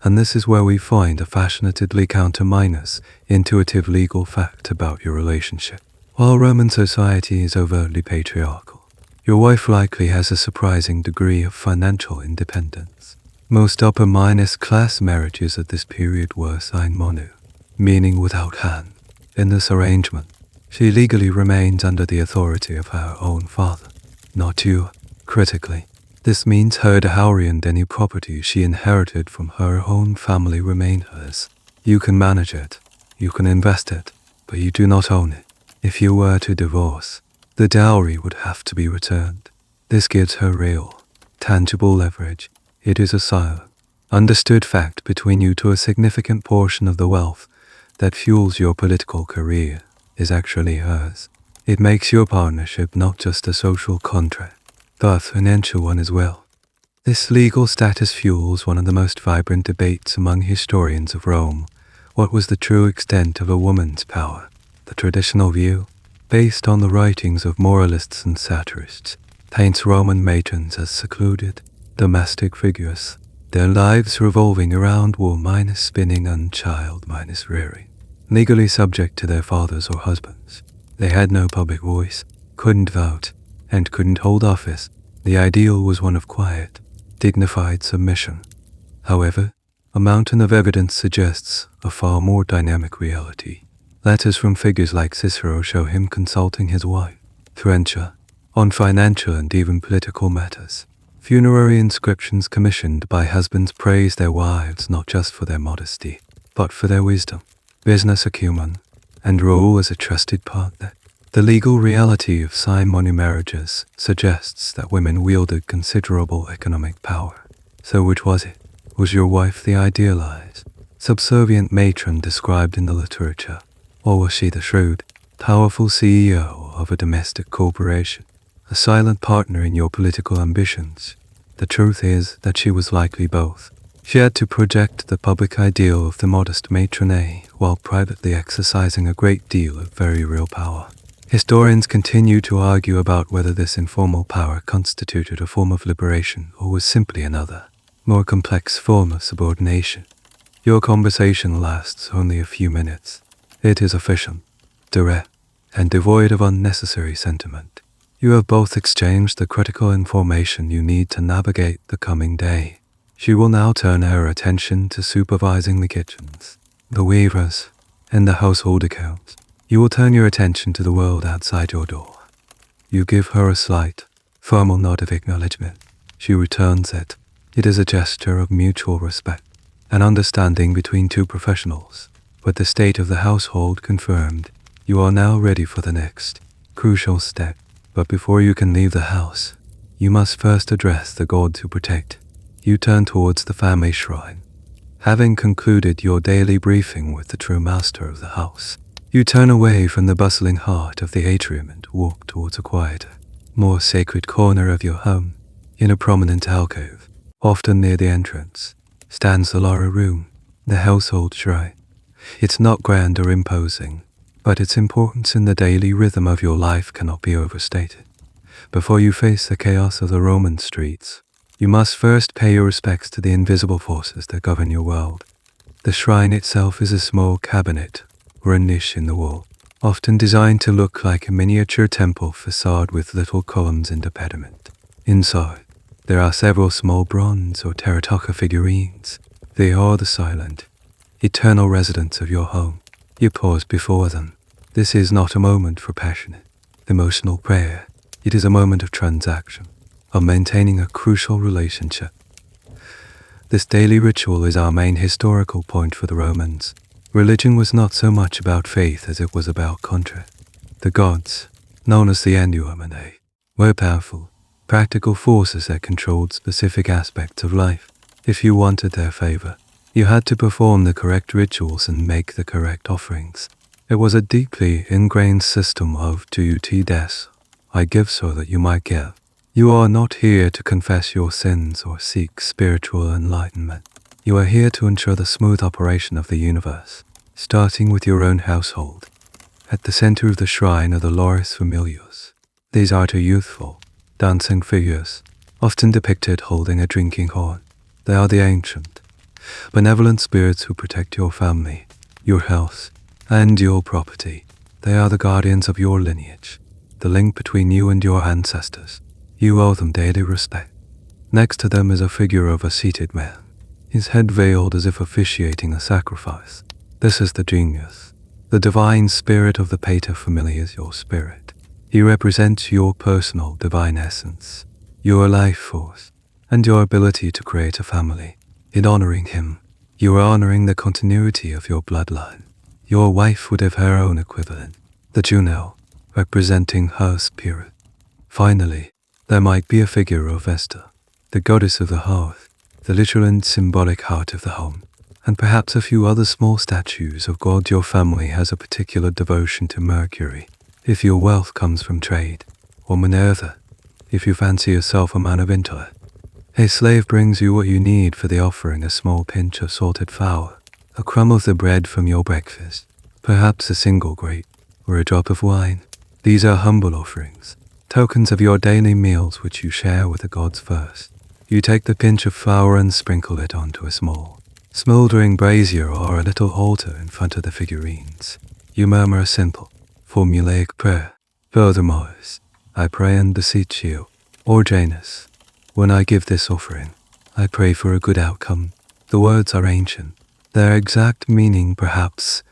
And this is where we find a fascinatedly counterminus, intuitive legal fact about your relationship. While Roman society is overtly patriarchal, your wife likely has a surprising degree of financial independence. Most upper-class marriages at this period were sine manu, meaning without hand. In this arrangement, she legally remains under the authority of her own father, not you. Critically, this means her dowry and any property she inherited from her own family remain hers. You can manage it, you can invest it, but you do not own it. If you were to divorce, the dowry would have to be returned. This gives her real, tangible leverage. It is a silent, understood fact between you to a significant portion of the wealth that fuels your political career is actually hers. It makes your partnership not just a social contract, but a financial one as well. This legal status fuels one of the most vibrant debates among historians of Rome. What was the true extent of a woman's power? The traditional view, based on the writings of moralists and satirists, paints Roman matrons as secluded, domestic figures, their lives revolving around wool-spinning and child-rearing, legally subject to their fathers or husbands. They had no public voice, couldn't vote, and couldn't hold office. The ideal was one of quiet, dignified submission. However, a mountain of evidence suggests a far more dynamic reality. Letters from figures like Cicero show him consulting his wife, Terentia, on financial and even political matters. Funerary inscriptions commissioned by husbands praise their wives not just for their modesty, but for their wisdom, business acumen, and role as a trusted partner. The legal reality of sine manu marriages suggests that women wielded considerable economic power. So which was it? Was your wife the idealized, subservient matron described in the literature? Or was she the shrewd, powerful CEO of a domestic corporation, a silent partner in your political ambitions? The truth is that she was likely both. She had to project the public ideal of the modest matrone while privately exercising a great deal of very real power. Historians continue to argue about whether this informal power constituted a form of liberation or was simply another, more complex form of subordination. Your conversation lasts only a few minutes. It is efficient, direct, and devoid of unnecessary sentiment. You have both exchanged the critical information you need to navigate the coming day. She will now turn her attention to supervising the kitchens, the weavers, and the household accounts. You will turn your attention to the world outside your door. You give her a slight, formal nod of acknowledgement. She returns it. It is a gesture of mutual respect, an understanding between two professionals. With the state of the household confirmed, you are now ready for the next crucial step. But before you can leave the house, you must first address the gods who protect. You turn towards the family shrine. Having concluded your daily briefing with the true master of the house, you turn away from the bustling heart of the atrium and walk towards a quieter, more sacred corner of your home. In a prominent alcove, often near the entrance, stands the Lararium, the household shrine. It's not grand or imposing, but its importance in the daily rhythm of your life cannot be overstated. Before you face the chaos of the Roman streets, you must first pay your respects to the invisible forces that govern your world. The shrine itself is a small cabinet or a niche in the wall, often designed to look like a miniature temple facade with little columns and a pediment. Inside, there are several small bronze or terracotta figurines. They are the silent, eternal residents of your home. You pause before them. This is not a moment for passionate, emotional prayer. It is a moment of transaction, of maintaining a crucial relationship. This daily ritual is our main historical point for the Romans. Religion was not so much about faith as it was about contract. The gods, known as the Annuamine, were powerful, practical forces that controlled specific aspects of life. If you wanted their favor, you had to perform the correct rituals and make the correct offerings. It was a deeply ingrained system of do you des, I give so that you might give. You are not here to confess your sins or seek spiritual enlightenment. You are here to ensure the smooth operation of the universe, starting with your own household. At the center of the shrine are the Lares Familiars. These are two youthful, dancing figures, often depicted holding a drinking horn. They are the ancient, benevolent spirits who protect your family, your health, and your property. They are the guardians of your lineage, the link between you and your ancestors. You owe them daily respect. Next to them is a figure of a seated man, his head veiled as if officiating a sacrifice. This is the genius, the divine spirit of the paterfamilias, your spirit. He represents your personal divine essence, your life force, and your ability to create a family. In honoring him, you are honoring the continuity of your bloodline. Your wife would have her own equivalent, the Juno, representing her spirit. Finally, there might be a figure of Vesta, the goddess of the hearth, the literal and symbolic heart of the home, and perhaps a few other small statues of God. Your family has a particular devotion to Mercury, if your wealth comes from trade, or Minerva, if you fancy yourself a man of intellect. A slave brings you what you need for the offering: a small pinch of salted flour, a crumb of the bread from your breakfast, perhaps a single grape, or a drop of wine. These are humble offerings, tokens of your daily meals which you share with the gods first. You take the pinch of flour and sprinkle it onto a small, smoldering brazier or a little altar in front of the figurines. You murmur a simple, formulaic prayer. Furthermore, I pray and beseech you, or Janus, when I give this offering, I pray for a good outcome. The words are ancient, their exact meaning perhaps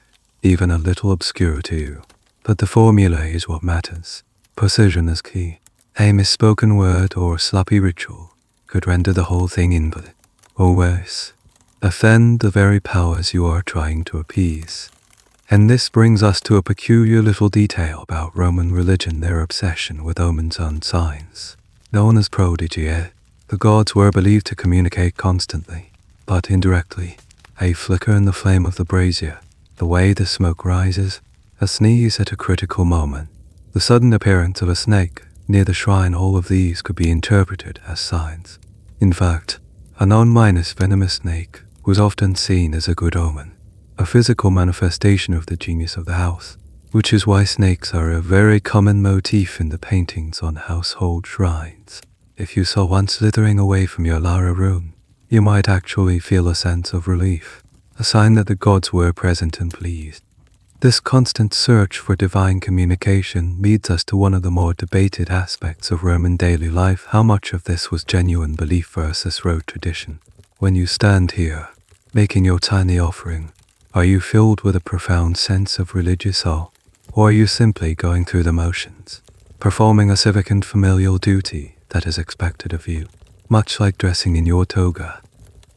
even a little obscure to you, but the formula is what matters. Precision is key. A misspoken word or sloppy ritual could render the whole thing invalid, or worse, offend the very powers you are trying to appease. And this brings us to a peculiar little detail about Roman religion: their obsession with omens and signs. Known as prodigia, the gods were believed to communicate constantly, but indirectly. A flicker in the flame of the brazier, the way the smoke rises, a sneeze at a critical moment, the sudden appearance of a snake near the shrine, all of these could be interpreted as signs. In fact, a non-minus venomous snake was often seen as a good omen, a physical manifestation of the genius of the house, which is why snakes are a very common motif in the paintings on household shrines. If you saw one slithering away from your Lararium, you might actually feel a sense of relief, a sign that the gods were present and pleased. This constant search for divine communication leads us to one of the more debated aspects of Roman daily life: how much of this was genuine belief versus rote tradition. When you stand here, making your tiny offering, are you filled with a profound sense of religious awe, or are you simply going through the motions, performing a civic and familial duty that is expected of you, much like dressing in your toga?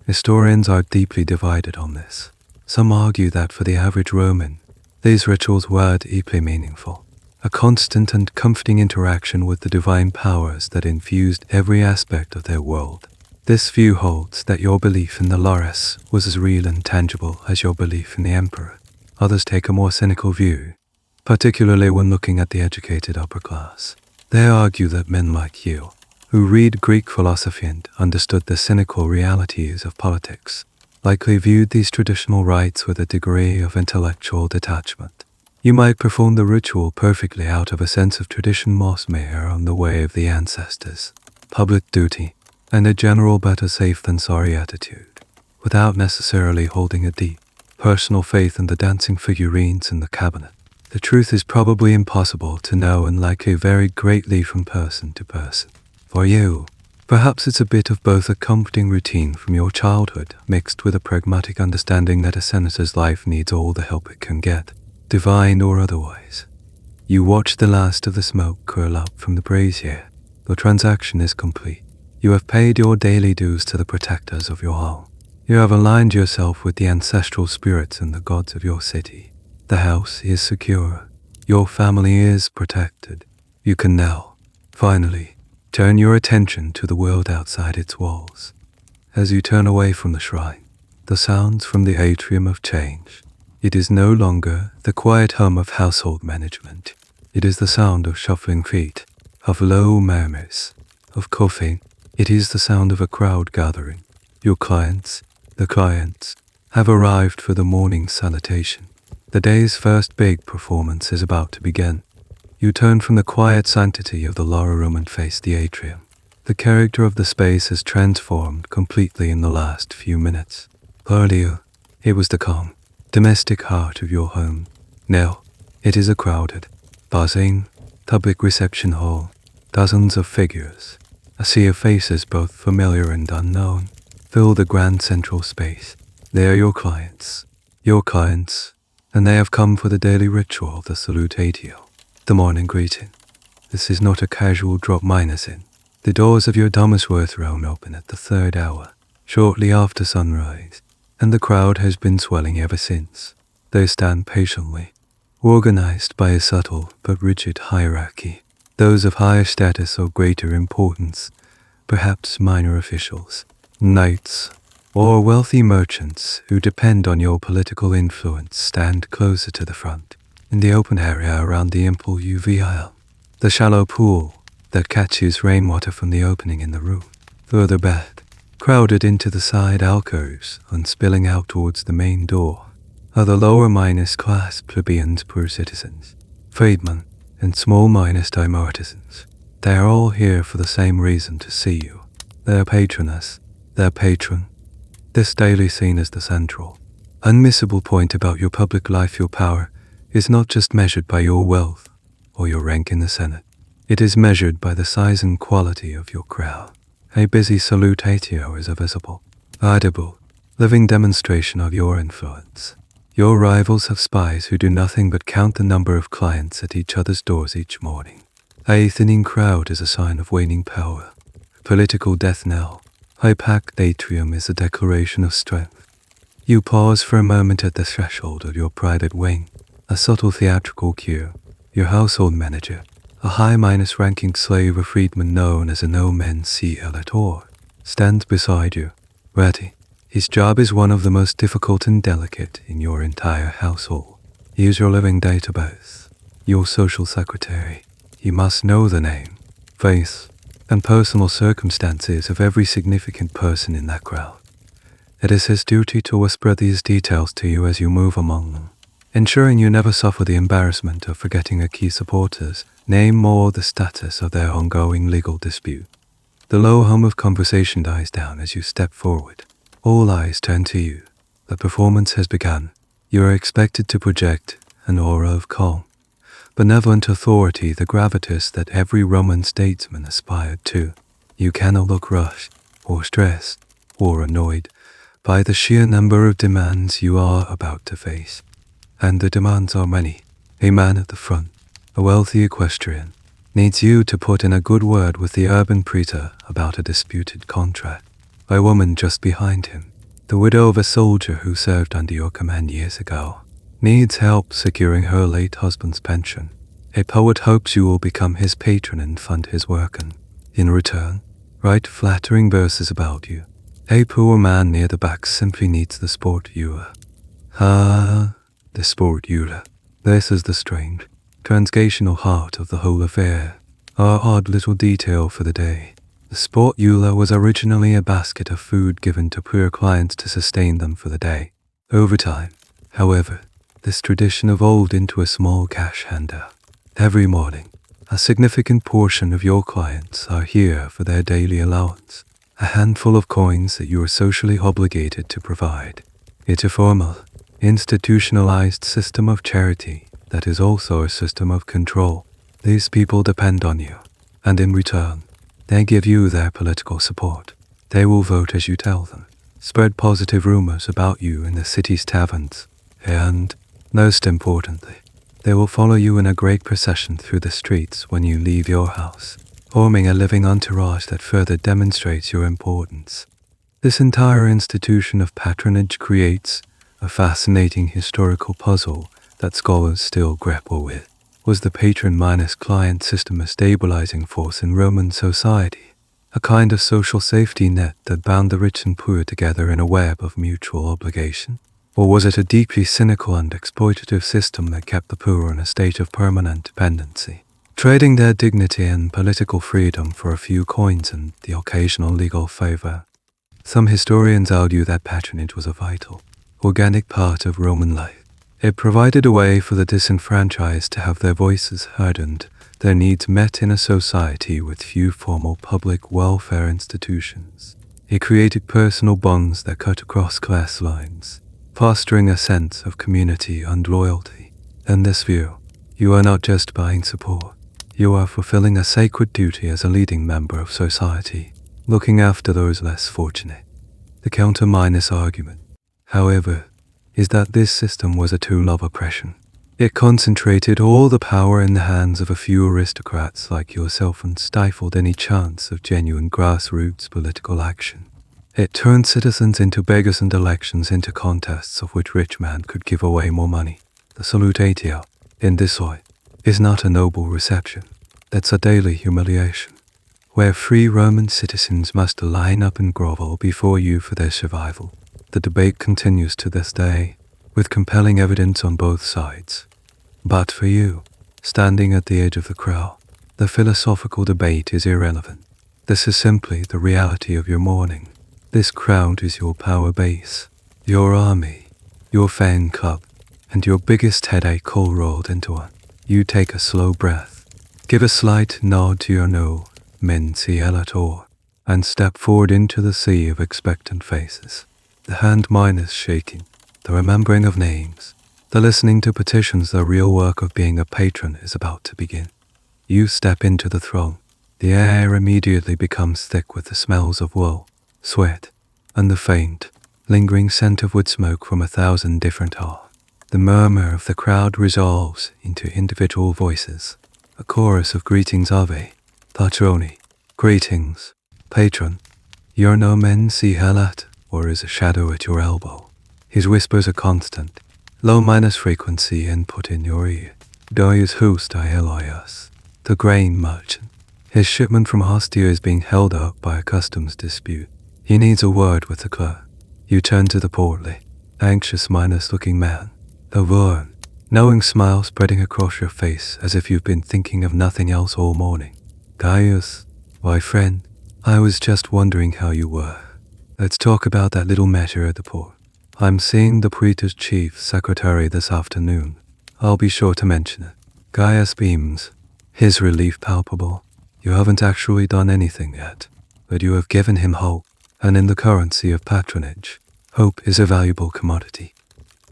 Historians are deeply divided on this. Some argue that for the average Roman, these rituals were deeply meaningful, a constant and comforting interaction with the divine powers that infused every aspect of their world. This view holds that your belief in the Lares was as real and tangible as your belief in the emperor. Others take a more cynical view, particularly when looking at the educated upper class. They argue that men like you, who read Greek philosophy and understood the cynical realities of politics, likely viewed these traditional rites with a degree of intellectual detachment. You might perform the ritual perfectly out of a sense of tradition, mere on the way of the ancestors, public duty, and a general better safe than sorry attitude, without necessarily holding a deep, personal faith in the dancing figurines in the cabinet. The truth is probably impossible to know and likely varied greatly from person to person. For you, perhaps it's a bit of both: a comforting routine from your childhood mixed with a pragmatic understanding that a senator's life needs all the help it can get, divine or otherwise. You watch the last of the smoke curl up from the brazier. The transaction is complete. You have paid your daily dues to the protectors of your home. You have aligned yourself with the ancestral spirits and the gods of your city. The house is secure. Your family is protected. You can now, finally, Turn your attention to the world outside its walls. As you turn away from the shrine, the sounds from the atrium have changed. It is no longer the quiet hum of household management. It is the sound of shuffling feet, of low murmurs, of coughing. It is the sound of a crowd gathering. Your clients, the clients, have arrived for the morning salutation. The day's first big performance is about to begin. You turn from the quiet sanctity of the Lararium and face the atrium. The character of the space has transformed completely in the last few minutes. Earlier, it was the calm, domestic heart of your home. Now, it is a crowded, buzzing, public reception hall. Dozens of figures, a sea of faces both familiar and unknown, fill the grand central space. They are your clients, and they have come for the daily ritual of the salutatio, the morning greeting. This is not a casual drop minus in. The doors of your domicile throne open at the 3rd hour, shortly after sunrise, and the crowd has been swelling ever since. They stand patiently, organized by a subtle but rigid hierarchy. Those of higher status or greater importance, perhaps minor officials, knights, or wealthy merchants who depend on your political influence, stand closer to the front. In the open area around the ample UV aisle, the shallow pool that catches rainwater from the opening in the roof. Further back, crowded into the side alcoves and spilling out towards the main door, are the lower minus class plebeians, poor citizens, freedmen, and small minus time artisans. They are all here for the same reason, to see you. Their patroness, their patron. This daily scene is the central, unmissable point about your public life. Your power is not just measured by your wealth or your rank in the Senate. It is measured by the size and quality of your crowd. A busy salutatio is a visible, audible, living demonstration of your influence. Your rivals have spies who do nothing but count the number of clients at each other's doors each morning. A thinning crowd is a sign of waning power. Political death knell. A packed atrium is a declaration of strength. You pause for a moment at the threshold of your private wing. A subtle theatrical cue. Your household manager, a high minus ranking slave or freedman known as a no-man CL, stands beside you, ready. His job is one of the most difficult and delicate in your entire household. He is your living database, your social secretary. He must know the name, face, and personal circumstances of every significant person in that crowd. It is his duty to whisper these details to you as you move among them, ensuring you never suffer the embarrassment of forgetting a key supporter's name or the status of their ongoing legal dispute. The low hum of conversation dies down as you step forward. All eyes turn to you. The performance has begun. You are expected to project an aura of calm, benevolent authority, the gravitas that every Roman statesman aspired to. You cannot look rushed, or stressed, or annoyed by the sheer number of demands you are about to face. And the demands are many. A man at the front, a wealthy equestrian, needs you to put in a good word with the urban praetor about a disputed contract. A woman just behind him, the widow of a soldier who served under your command years ago, needs help securing her late husband's pension. A poet hopes you will become his patron and fund his work, and, in return, write flattering verses about you. A poor man near the back simply needs the sport viewer. The sport viewer. This is the strange, transgational heart of the whole affair. Our odd little detail for the day. The sport eula was originally a basket of food given to poor clients to sustain them for the day. Over time, however, this tradition evolved into a small cash handout. Every morning, a significant portion of your clients are here for their daily allowance, a handful of coins that you are socially obligated to provide. It's a formal, institutionalized system of charity that is also a system of control. These people depend on you, and in return, they give you their political support. They will vote as you tell them, spread positive rumors about you in the city's taverns, and, most importantly, they will follow you in a great procession through the streets when you leave your house, forming a living entourage that further demonstrates your importance. This entire institution of patronage creates a fascinating historical puzzle that scholars still grapple with. Was the patron-client system a stabilizing force in Roman society, a kind of social safety net that bound the rich and poor together in a web of mutual obligation? Or was it a deeply cynical and exploitative system that kept the poor in a state of permanent dependency, trading their dignity and political freedom for a few coins and the occasional legal favor? Some historians argue that patronage was a vital, organic part of Roman life. It provided a way for the disenfranchised to have their voices heard and their needs met in a society with few formal public welfare institutions. It created personal bonds that cut across class lines, fostering a sense of community and loyalty. In this view, you are not just buying support, you are fulfilling a sacred duty as a leading member of society, looking after those less fortunate. The counter-minus argument, however, is that this system was a tool of oppression. It concentrated all the power in the hands of a few aristocrats like yourself and stifled any chance of genuine grassroots political action. It turned citizens into beggars and elections into contests of which rich man could give away more money. The salutatio, in this way, is not a noble reception. That's a daily humiliation, where free Roman citizens must line up and grovel before you for their survival. The debate continues to this day, with compelling evidence on both sides. But for you, standing at the edge of the crowd, the philosophical debate is irrelevant. This is simply the reality of your morning. This crowd is your power base, your army, your fan club, and your biggest headache all rolled into one. You take a slow breath, give a slight nod to your no mensi elator, and step forward into the sea of expectant faces. The hand minus shaking, the remembering of names, the listening to petitions. The real work of being a patron is about to begin. You step into the throne. The air immediately becomes thick with the smells of wool, sweat, and the faint, lingering scent of wood smoke from 1,000 different hearths. The murmur of the crowd resolves into individual voices, a chorus of greetings. Ave, patroni, greetings, patron. Your nomen si helat, or is a shadow at your elbow. His whispers are constant, low minus frequency input in your ear. Dius hustai Elias, the grain merchant. His shipment from Ostia is being held up by a customs dispute. He needs a word with the clerk. You turn to the portly, anxious minus looking man. A worn, knowing smile spreading across your face as if you've been thinking of nothing else all morning. Gaius, my friend, I was just wondering how you were. Let's talk about that little matter at the port. I'm seeing the Praetor's chief secretary this afternoon. I'll be sure to mention it. Gaius beams, his relief palpable. You haven't actually done anything yet, but you have given him hope, and in the currency of patronage, hope is a valuable commodity.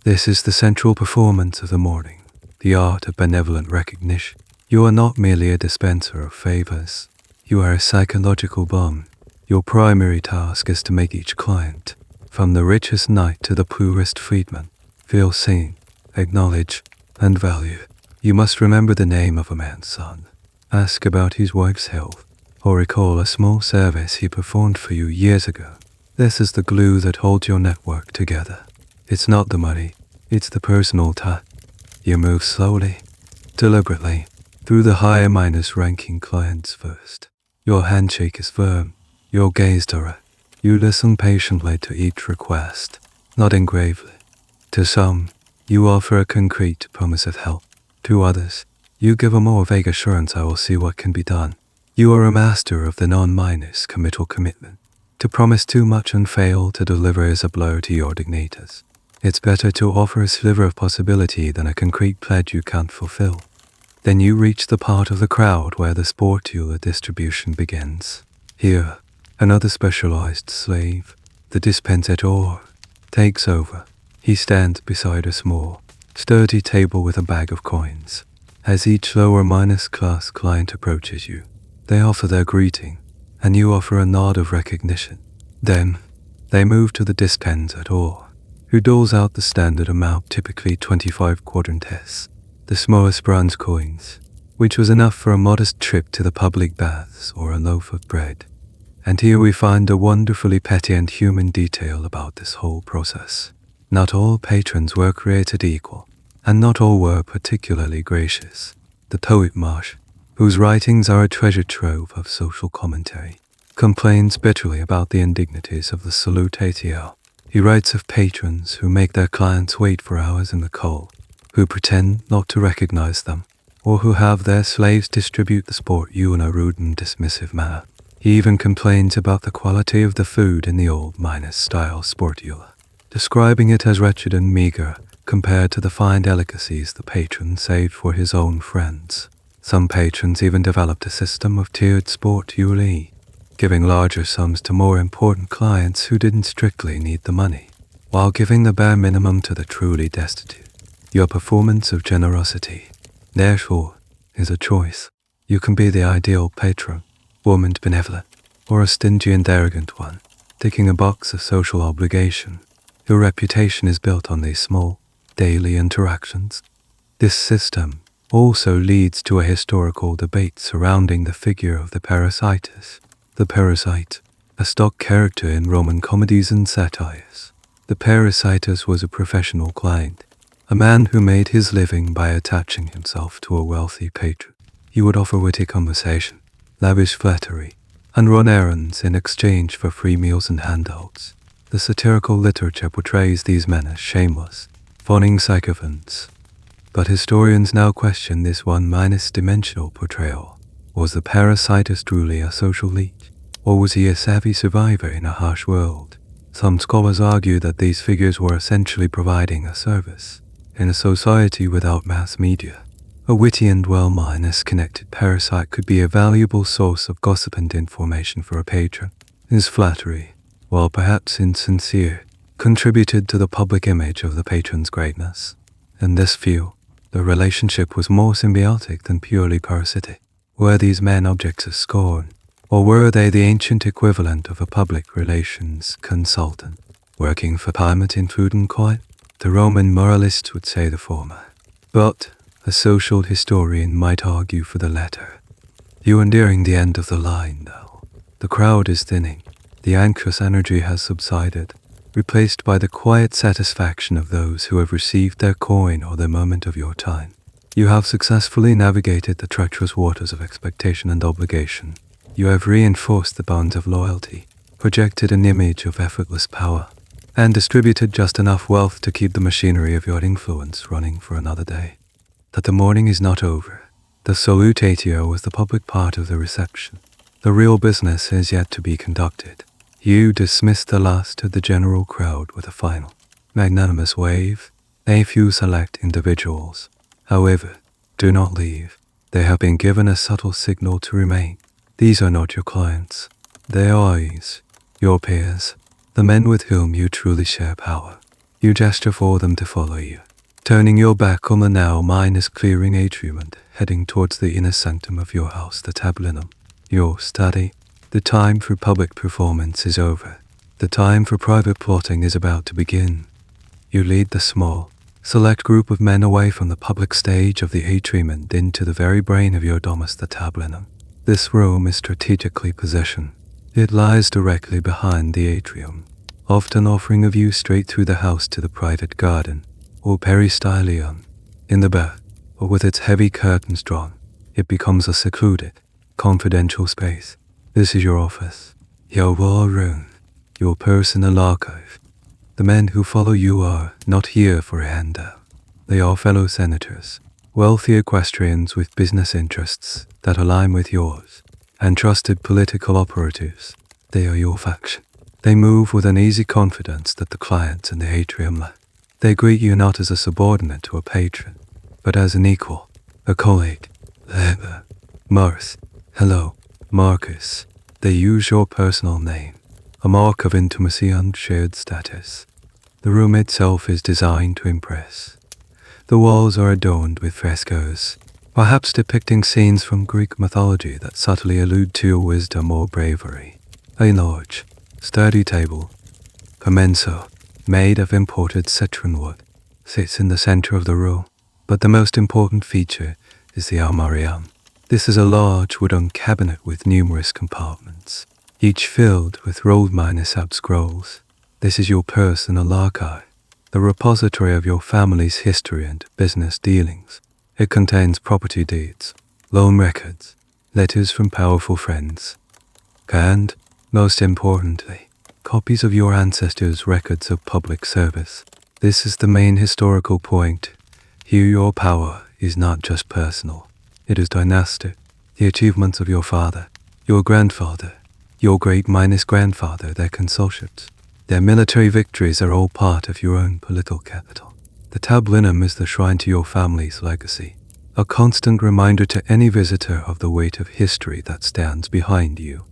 This is the central performance of the morning, the art of benevolent recognition. You are not merely a dispenser of favors. You are a psychological balm. Your primary task is to make each client, from the richest knight to the poorest freedman, feel seen, acknowledged, and valued. You must remember the name of a man's son, ask about his wife's health, or recall a small service he performed for you years ago. This is the glue that holds your network together. It's not the money, it's the personal touch. You move slowly, deliberately, through the higher minus ranking clients first. Your handshake is firm, your gaze direct. You listen patiently to each request, nodding gravely. To some, you offer a concrete promise of help. To others, you give a more vague assurance, I will see what can be done. You are a master of the non-minus committal commitment. To promise too much and fail to deliver is a blow to your dignitors. It's better to offer a sliver of possibility than a concrete pledge you can't fulfill. Then you reach the part of the crowd where the sportula distribution begins. Here, another specialized slave, the dispensator, takes over. He stands beside a small, sturdy table with a bag of coins. As each lower minus class client approaches you, they offer their greeting, and you offer a nod of recognition. Then, they move to the dispensator, who doles out the standard amount, typically 25 quadrantes, the smallest bronze coins, which was enough for a modest trip to the public baths or a loaf of bread. And here we find a wonderfully petty and human detail about this whole process. Not all patrons were created equal, and not all were particularly gracious. the poet Marsh, whose writings are a treasure trove of social commentary, complains bitterly about the indignities of the salutatio. He writes of patrons who make their clients wait for hours in the cold, who pretend not to recognize them, or who have their slaves distribute the sport in a rude and dismissive manner. He even complains about the quality of the food in the old miners-style sportula, describing it as wretched and meager compared to the fine delicacies the patron saved for his own friends. Some patrons even developed a system of tiered sportulae, giving larger sums to more important clients who didn't strictly need the money, while giving the bare minimum to the truly destitute. Your performance of generosity, therefore, is a choice. You can be the ideal patron, warm and benevolent, or a stingy and arrogant one, ticking a box of social obligation. Your reputation is built on these small, daily interactions. This system also leads to a historical debate surrounding the figure of the parasitus. The parasite, a stock character in Roman comedies and satires. The parasitus was a professional client, a man who made his living by attaching himself to a wealthy patron. He would offer witty conversation, lavish flattery, and run errands in exchange for free meals and handouts. The satirical literature portrays these men as shameless, fawning sycophants. But historians now question this one-dimensional portrayal. Was the parasitus truly a social leech, or was he a savvy survivor in a harsh world? Some scholars argue that these figures were essentially providing a service. In a society without mass media, a witty and well-connected parasite could be a valuable source of gossip and information for a patron. His flattery, while perhaps insincere, contributed to the public image of the patron's greatness. In this view, the relationship was more symbiotic than purely parasitic. Were these men objects of scorn, or were they the ancient equivalent of a public relations consultant, working for payment in food and coin? The Roman moralists would say the former, but a social historian might argue for the latter. You are nearing the end of the line now. The crowd is thinning. The anxious energy has subsided, replaced by the quiet satisfaction of those who have received their coin or their moment of your time. You have successfully navigated the treacherous waters of expectation and obligation. You have reinforced the bonds of loyalty, projected an image of effortless power, and distributed just enough wealth to keep the machinery of your influence running for another day. That the morning is not over. The salutatio was the public part of the reception. The real business is yet to be conducted. You dismiss the last of the general crowd with a final, magnanimous wave. A few select individuals, however, do not leave. They have been given a subtle signal to remain. These are not your clients. They are your peers, the men with whom you truly share power. You gesture for them to follow you, turning your back on the now clearing atrium and heading towards the inner sanctum of your house, the tablinum, your study. The time for public performance is over. The time for private plotting is about to begin. You lead the small, select group of men away from the public stage of the atrium and into the very brain of your domus, the tablinum. This room is strategically positioned. It lies directly behind the atrium, often offering a view straight through the house to the private garden, or peristylium. In the back, or with its heavy curtains drawn, it becomes a secluded, confidential space. This is your office, your war room, your personal archive. The men who follow you are not here for a handout. They are fellow senators, wealthy equestrians with business interests that align with yours, and trusted political operatives. They are your faction. They move with an easy confidence that the clients in the atrium lack. They greet you not as a subordinate to a patron, but as an equal, a colleague. Morris, hello, Marcus. They use your personal name, a mark of intimacy and shared status. The room itself is designed to impress. The walls are adorned with frescoes, perhaps depicting scenes from Greek mythology that subtly allude to your wisdom or bravery. A large, sturdy table, a mensa, made of imported citron wood, sits in the center of the room, but the most important feature is the armarium. This is a large wooden cabinet with numerous compartments, each filled with rolled manuscript scrolls. This is your personal archive, the repository of your family's history and business dealings. It contains property deeds, loan records, letters from powerful friends, and, most importantly, copies of your ancestors' records of public service. This is the main historical point. Here your power is not just personal, it is dynastic. The achievements of your father, your grandfather, your great-grandfather, their consulships, their military victories are all part of your own political capital. The tablinum is the shrine to your family's legacy, a constant reminder to any visitor of the weight of history that stands behind you.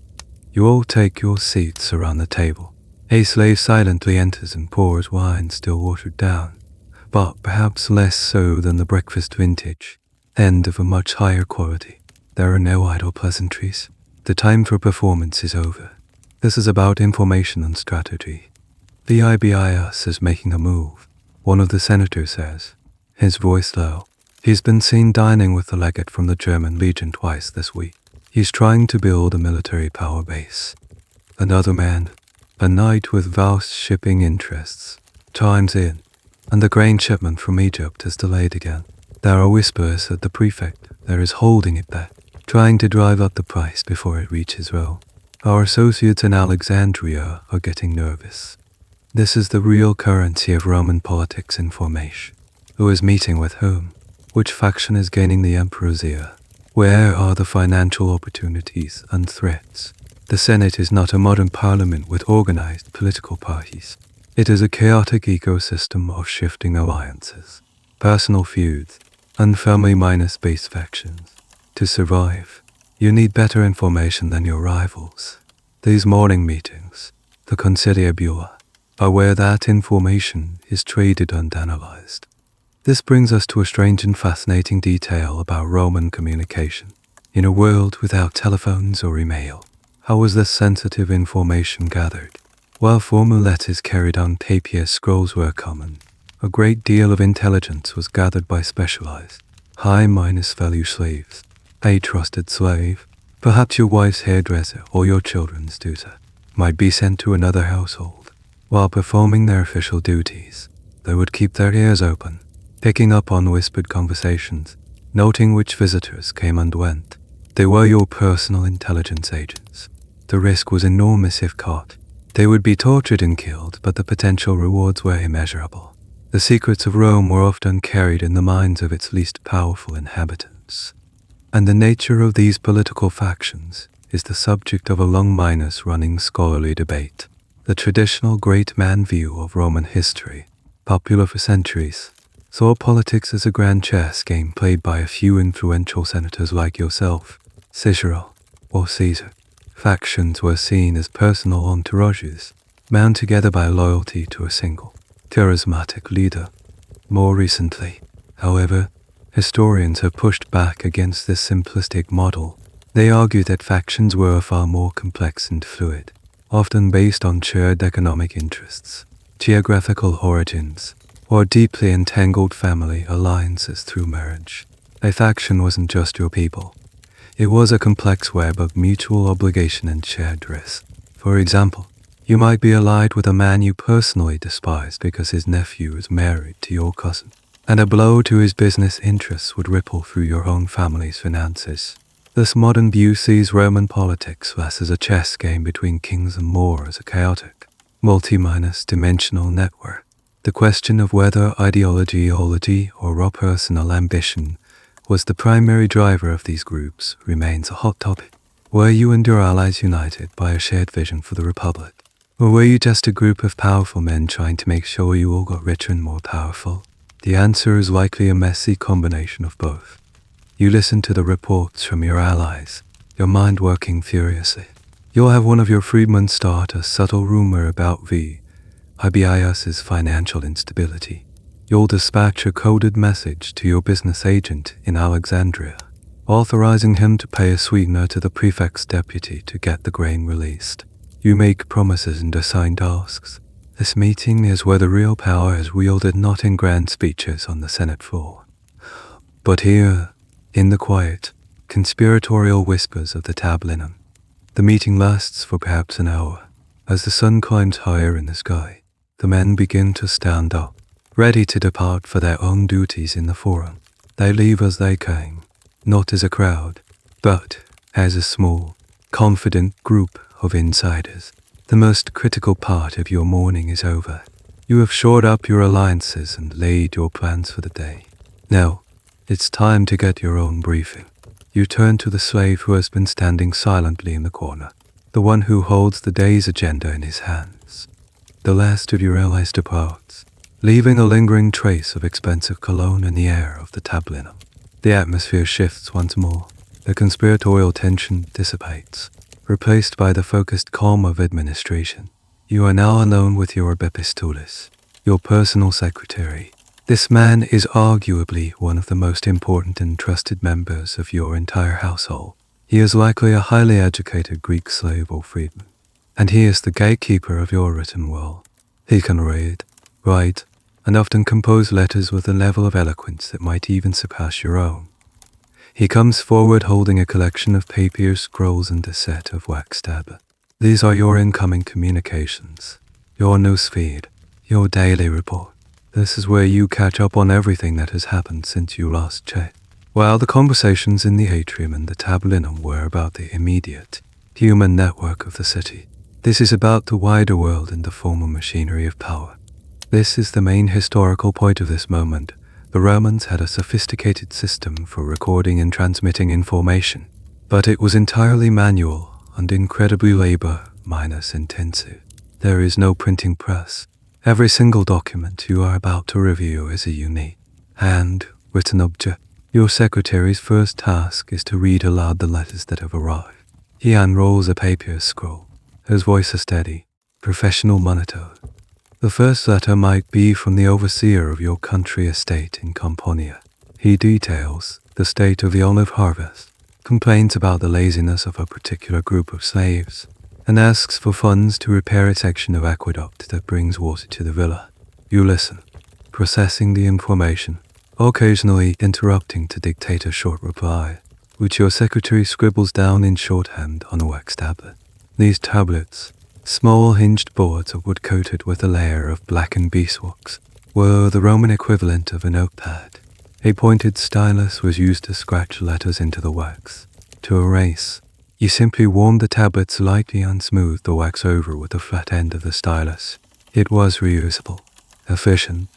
You all take your seats around the table. A slave silently enters and pours wine still watered down, but perhaps less so than the breakfast vintage, and of a much higher quality. There are no idle pleasantries. The time for performance is over. This is about information and strategy. The IBIS is making a move, one of the senators says, his voice low. He's been seen dining with the legate from the German Legion twice this week. He's trying to build a military power base. Another man, a knight with vast shipping interests, chimes in, and the grain shipment from Egypt is delayed again. There are whispers that the prefect there is holding it back, trying to drive up the price before it reaches Rome. Our associates in Alexandria are getting nervous. This is the real currency of Roman politics information. Who is meeting with whom? Which faction is gaining the emperor's ear? Where are the financial opportunities and threats? The Senate is not a modern parliament with organized political parties. It is a chaotic ecosystem of shifting alliances, personal feuds, and family-based factions. To survive, you need better information than your rivals. These morning meetings, the Conciliabula, are where that information is traded and analyzed. This brings us to a strange and fascinating detail about Roman communication. In a world without telephones or email, how was this sensitive information gathered? While formal letters carried on papier scrolls were common, a great deal of intelligence was gathered by specialized, high-value slaves. A trusted slave, perhaps your wife's hairdresser or your children's tutor, might be sent to another household. While performing their official duties, they would keep their ears open, picking up on whispered conversations, noting which visitors came and went. They were your personal intelligence agents. The risk was enormous if caught. They would be tortured and killed, but the potential rewards were immeasurable. The secrets of Rome were often carried in the minds of its least powerful inhabitants. And the nature of these political factions is the subject of a long-running scholarly debate. The traditional great man view of Roman history, popular for centuries, saw politics as a grand chess game played by a few influential senators like yourself, Cicero, or Caesar. Factions were seen as personal entourages, bound together by loyalty to a single, charismatic leader. More recently, however, historians have pushed back against this simplistic model. They argue that factions were far more complex and fluid, often based on shared economic interests, geographical origins, or deeply entangled family alliances through marriage. A faction wasn't just your people. It was a complex web of mutual obligation and shared risk. For example, you might be allied with a man you personally despise because his nephew is married to your cousin, and a blow to his business interests would ripple through your own family's finances. This modern view sees Roman politics less as a chess game between kings and more as a chaotic, multi-dimensional network. The question of whether ideology, or raw personal ambition was the primary driver of these groups remains a hot topic. Were you and your allies united by a shared vision for the Republic? Or were you just a group of powerful men trying to make sure you all got richer and more powerful? The answer is likely a messy combination of both. You listen to the reports from your allies, your mind working furiously. You'll have one of your freedmen start a subtle rumor about IBIS's financial instability. You'll dispatch a coded message to your business agent in Alexandria, authorizing him to pay a sweetener to the prefect's deputy to get the grain released. You make promises and assign tasks. This meeting is where the real power is wielded, not in grand speeches on the Senate floor, but here, in the quiet, conspiratorial whispers of the tablinum. The meeting lasts for perhaps an hour. As the sun climbs higher in the sky, the men begin to stand up, ready to depart for their own duties in the forum. They leave as they came, not as a crowd, but as a small, confident group of insiders. The most critical part of your morning is over. You have shored up your alliances and laid your plans for the day. Now, it's time to get your own briefing. You turn to the slave who has been standing silently in the corner, the one who holds the day's agenda in his hands. The last of your allies departs, leaving a lingering trace of expensive cologne in the air of the tablinum. The atmosphere shifts once more. The conspiratorial tension dissipates, replaced by the focused calm of administration. You are now alone with your epistulis, your personal secretary. This man is arguably one of the most important and trusted members of your entire household. He is likely a highly educated Greek slave or freedman, and he is the gatekeeper of your written world. He can read, write, and often compose letters with a level of eloquence that might even surpass your own. He comes forward holding a collection of papiers, scrolls, and a set of wax tablets. These are your incoming communications, your news feed, your daily report. This is where you catch up on everything that has happened since you last checked. While the conversations in the atrium and the tablinum were about the immediate, human network of the city, this is about the wider world and the formal machinery of power. This is the main historical point of this moment. The Romans had a sophisticated system for recording and transmitting information, but it was entirely manual and incredibly labor-intensive. There is no printing press. Every single document you are about to review is a unique, hand-written object. Your secretary's first task is to read aloud the letters that have arrived. He unrolls a papier scroll, his voice a steady, professional monotone. The first letter might be from the overseer of your country estate in Campania. He details the state of the olive harvest, complains about the laziness of a particular group of slaves, and asks for funds to repair a section of aqueduct that brings water to the villa. You listen, processing the information, occasionally interrupting to dictate a short reply, which your secretary scribbles down in shorthand on a wax tablet. These tablets, small hinged boards of wood coated with a layer of blackened beeswax, were the Roman equivalent of a notepad. A pointed stylus was used to scratch letters into the wax. To erase, you simply warmed the tablet slightly and smoothed the wax over with the flat end of the stylus. It was reusable, efficient,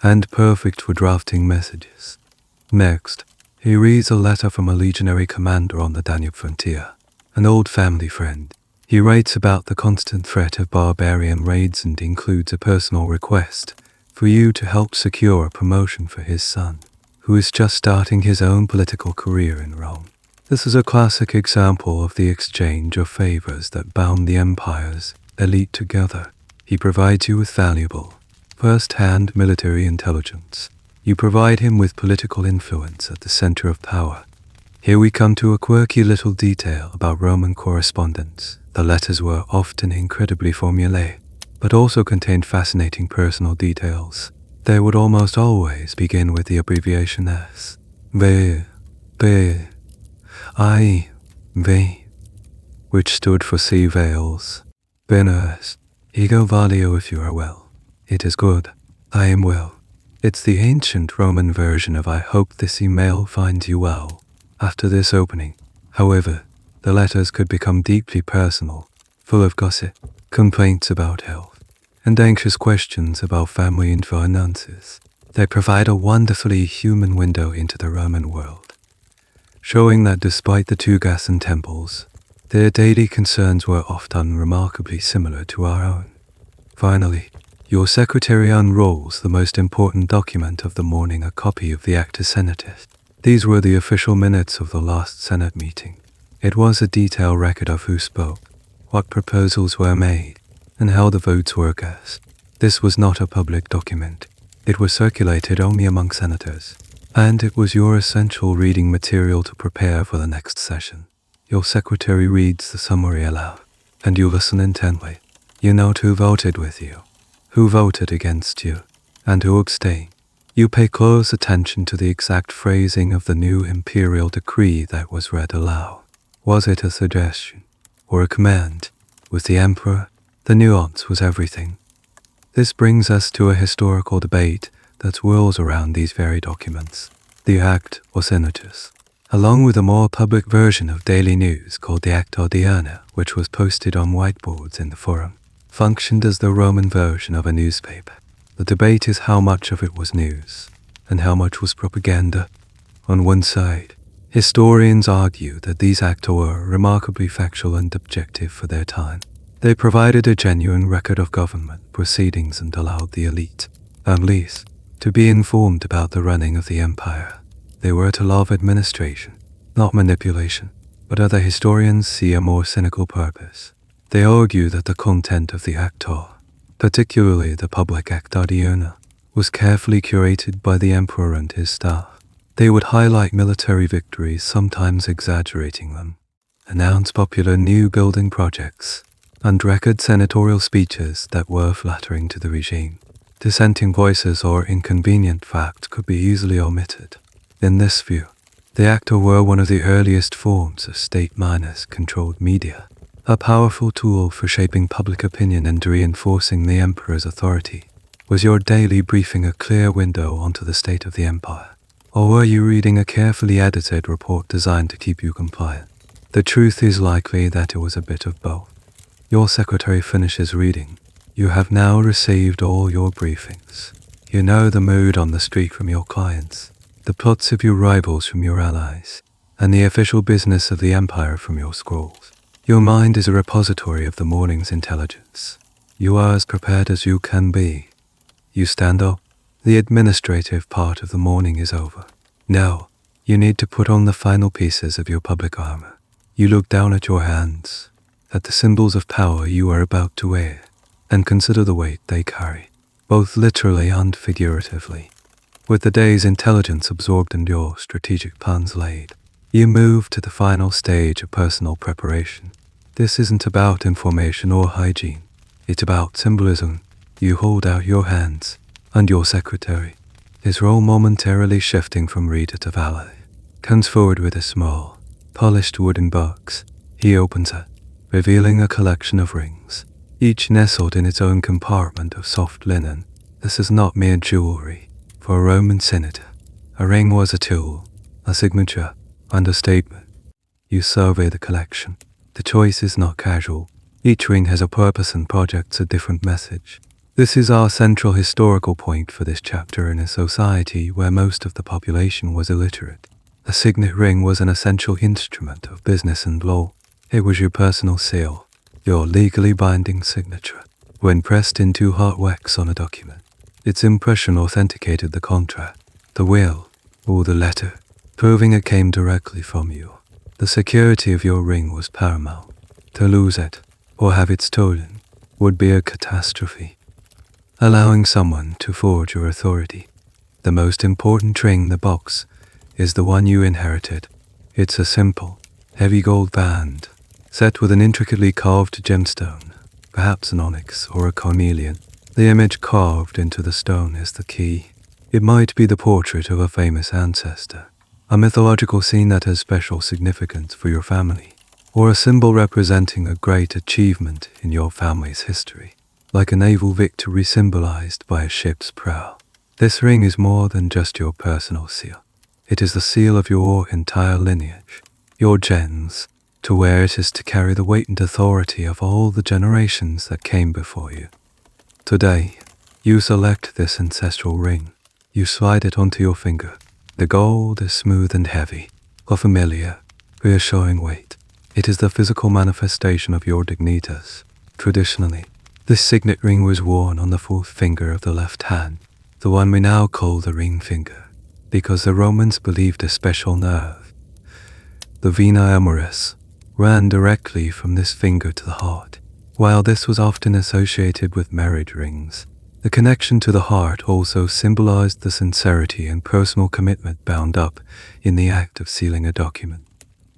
and perfect for drafting messages. Next, he reads a letter from a legionary commander on the Danube frontier, an old family friend. He writes about the constant threat of barbarian raids and includes a personal request for you to help secure a promotion for his son, who is just starting his own political career in Rome. This is a classic example of the exchange of favors that bound the empire's elite together. He provides you with valuable, first-hand military intelligence. You provide him with political influence at the center of power. Here we come to a quirky little detail about Roman correspondence. The letters were often incredibly formulaic, but also contained fascinating personal details. They would almost always begin with the abbreviation S, V, B, I, V, which stood for C Vales. Bene est, ego valio if you are well. It is good, I am well. It's the ancient Roman version of I hope this email finds you well. After this opening, however, the letters could become deeply personal, full of gossip, complaints about health, and anxious questions about family and finances. They provide a wonderfully human window into the Roman world, showing that despite the Togas and temples, their daily concerns were often remarkably similar to our own. Finally, your secretary unrolls the most important document of the morning, a copy of the Acta Senatus. These were the official minutes of the last Senate meeting. It was a detailed record of who spoke, what proposals were made, and how the votes were cast. This was not a public document. It was circulated only among senators, and it was your essential reading material to prepare for the next session. Your secretary reads the summary aloud, and you listen intently. You note who voted with you, who voted against you, and who abstained. You pay close attention to the exact phrasing of the new imperial decree that was read aloud. Was it a suggestion or a command? With the emperor, the nuance was everything. This brings us to a historical debate that swirls around these very documents. The act was images, along with a more public version of daily news called the Acta or Diurna, which was posted on whiteboards in the forum, functioned as the Roman version of a newspaper. The debate is how much of it was news, and how much was propaganda. On one side, historians argue that these acta were remarkably factual and objective for their time. They provided a genuine record of government proceedings and allowed the elite, at least, to be informed about the running of the empire. They were to love administration, not manipulation, but other historians see a more cynical purpose. They argue that the content of the acta, particularly the public Acta Diurna, was carefully curated by the emperor and his staff. They would highlight military victories, sometimes exaggerating them, announce popular new building projects, and record senatorial speeches that were flattering to the regime. Dissenting voices or inconvenient facts could be easily omitted. In this view, the acta were one of the earliest forms of state-controlled media, a powerful tool for shaping public opinion and reinforcing the emperor's authority. Was your daily briefing a clear window onto the state of the empire? Or were you reading a carefully edited report designed to keep you compliant? The truth is likely that it was a bit of both. Your secretary finishes reading. You have now received all your briefings. You know the mood on the street from your clients, the plots of your rivals from your allies, and the official business of the empire from your scrolls. Your mind is a repository of the morning's intelligence. You are as prepared as you can be. You stand up. The administrative part of the morning is over. Now, you need to put on the final pieces of your public armor. You look down at your hands, at the symbols of power you are about to wear, and consider the weight they carry, both literally and figuratively. With the day's intelligence absorbed and your strategic plans laid, you move to the final stage of personal preparation. This isn't about information or hygiene. It's about symbolism. You hold out your hands, and your secretary, his role momentarily shifting from reader to valet, comes forward with a small, polished wooden box. He opens it, revealing a collection of rings, each nestled in its own compartment of soft linen. This is not mere jewelry. For a Roman senator, a ring was a tool, a signature, and a statement. You survey the collection. The choice is not casual. Each ring has a purpose and projects a different message. This is our central historical point for this chapter. In a society where most of the population was illiterate, a signet ring was an essential instrument of business and law. It was your personal seal, your legally binding signature. When pressed into hot wax on a document, its impression authenticated the contract, the will, or the letter, proving it came directly from you. The security of your ring was paramount. To lose it, or have it stolen, would be a catastrophe. Allowing someone to forge your authority. The most important ring in the box is the one you inherited. It's a simple, heavy gold band, set with an intricately carved gemstone, perhaps an onyx or a carnelian. The image carved into the stone is the key. It might be the portrait of a famous ancestor, a mythological scene that has special significance for your family, or a symbol representing a great achievement in your family's history, like a naval victory symbolized by a ship's prow. This ring is more than just your personal seal. It is the seal of your entire lineage, your gens. To wear it is to carry the weight and authority of all the generations that came before you. Today, you select this ancestral ring. You slide it onto your finger. The gold is smooth and heavy, a familiar, reassuring weight. It is the physical manifestation of your dignitas. Traditionally, this signet ring was worn on the fourth finger of the left hand, the one we now call the ring finger, because the Romans believed a special nerve, the vena amoris, ran directly from this finger to the heart. While this was often associated with marriage rings, the connection to the heart also symbolized the sincerity and personal commitment bound up in the act of sealing a document.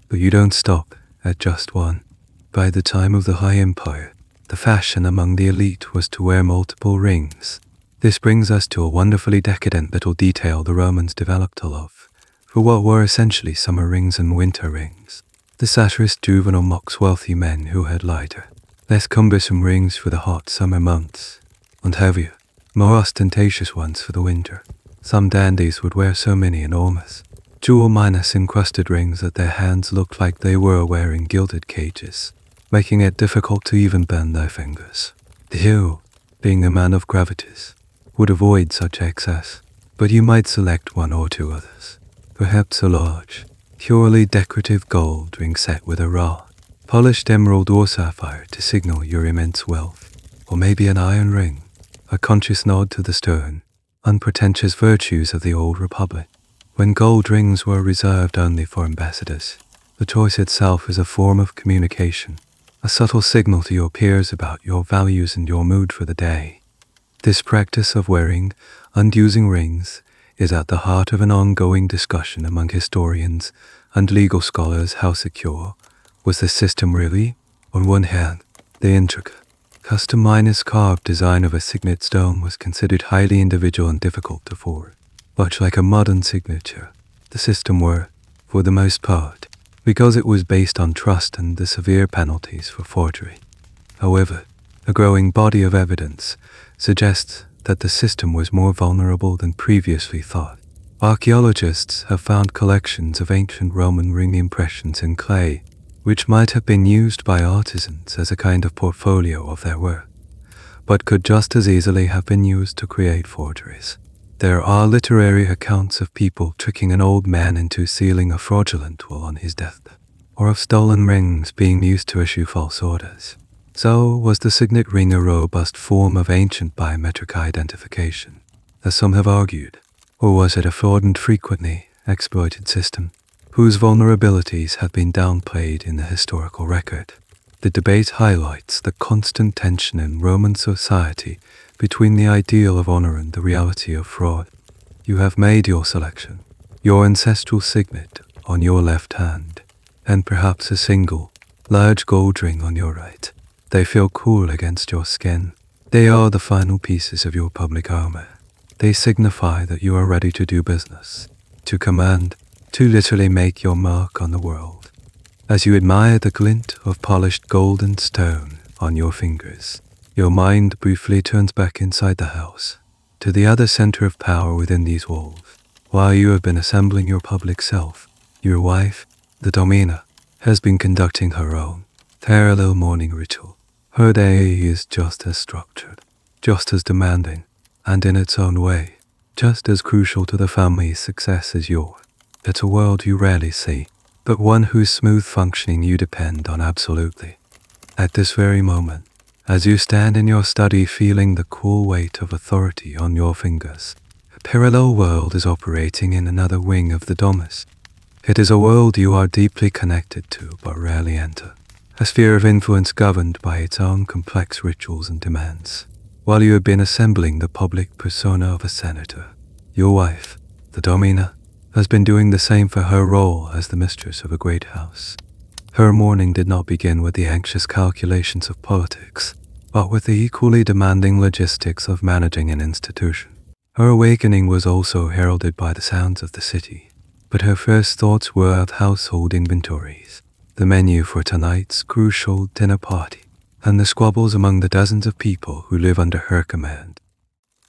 But you don't stop at just one. By the time of the High Empire, the fashion among the elite was to wear multiple rings. This brings us to a wonderfully decadent little detail the Romans developed a love for what were essentially summer rings and winter rings. The satirist Juvenal mocks wealthy men who had lighter, less cumbersome rings for the hot summer months, and heavier, more ostentatious ones for the winter. Some dandies would wear so many enormous, jewel-encrusted rings that their hands looked like they were wearing gilded cages, making it difficult to even bend their fingers. You, being a man of gravitas, would avoid such excess, but you might select one or two others. Perhaps a large, purely decorative gold ring set with a raw, polished emerald or sapphire to signal your immense wealth, or maybe an iron ring, a conscious nod to the stern, unpretentious virtues of the old republic. When gold rings were reserved only for ambassadors, the choice itself is a form of communication, a subtle signal to your peers about your values and your mood for the day. This practice of wearing and using rings is at the heart of an ongoing discussion among historians and legal scholars. How secure was the system really? On one hand, the intricate, custom carved design of a signet stone was considered highly individual and difficult to forge. Much like a modern signature, the system were, for the most part, because it was based on trust and the severe penalties for forgery. However, a growing body of evidence suggests that the system was more vulnerable than previously thought. Archaeologists have found collections of ancient Roman ring impressions in clay, which might have been used by artisans as a kind of portfolio of their work, but could just as easily have been used to create forgeries. There are literary accounts of people tricking an old man into sealing a fraudulent will on his deathbed, or of stolen rings being used to issue false orders. So was the signet ring a robust form of ancient biometric identification, as some have argued, or was it a flawed and frequently exploited system, whose vulnerabilities have been downplayed in the historical record? The debate highlights the constant tension in Roman society between the ideal of honor and the reality of fraud. You have made your selection, your ancestral signet on your left hand, and perhaps a single, large gold ring on your right. They feel cool against your skin. They are the final pieces of your public armor. They signify that you are ready to do business, to command, to literally make your mark on the world. As you admire the glint of polished gold and stone on your fingers, your mind briefly turns back inside the house, to the other center of power within these walls. While you have been assembling your public self, your wife, the Domina, has been conducting her own parallel morning ritual. Her day is just as structured, just as demanding, and in its own way, just as crucial to the family's success as yours. It's a world you rarely see, but one whose smooth functioning you depend on absolutely. At this very moment, as you stand in your study feeling the cool weight of authority on your fingers, a parallel world is operating in another wing of the domus. It is a world you are deeply connected to but rarely enter, a sphere of influence governed by its own complex rituals and demands. While you have been assembling the public persona of a senator, your wife, the Domina, has been doing the same for her role as the mistress of a great house. Her morning did not begin with the anxious calculations of politics, but with the equally demanding logistics of managing an institution. Her awakening was also heralded by the sounds of the city, but her first thoughts were of household inventories, the menu for tonight's crucial dinner party, and the squabbles among the dozens of people who live under her command.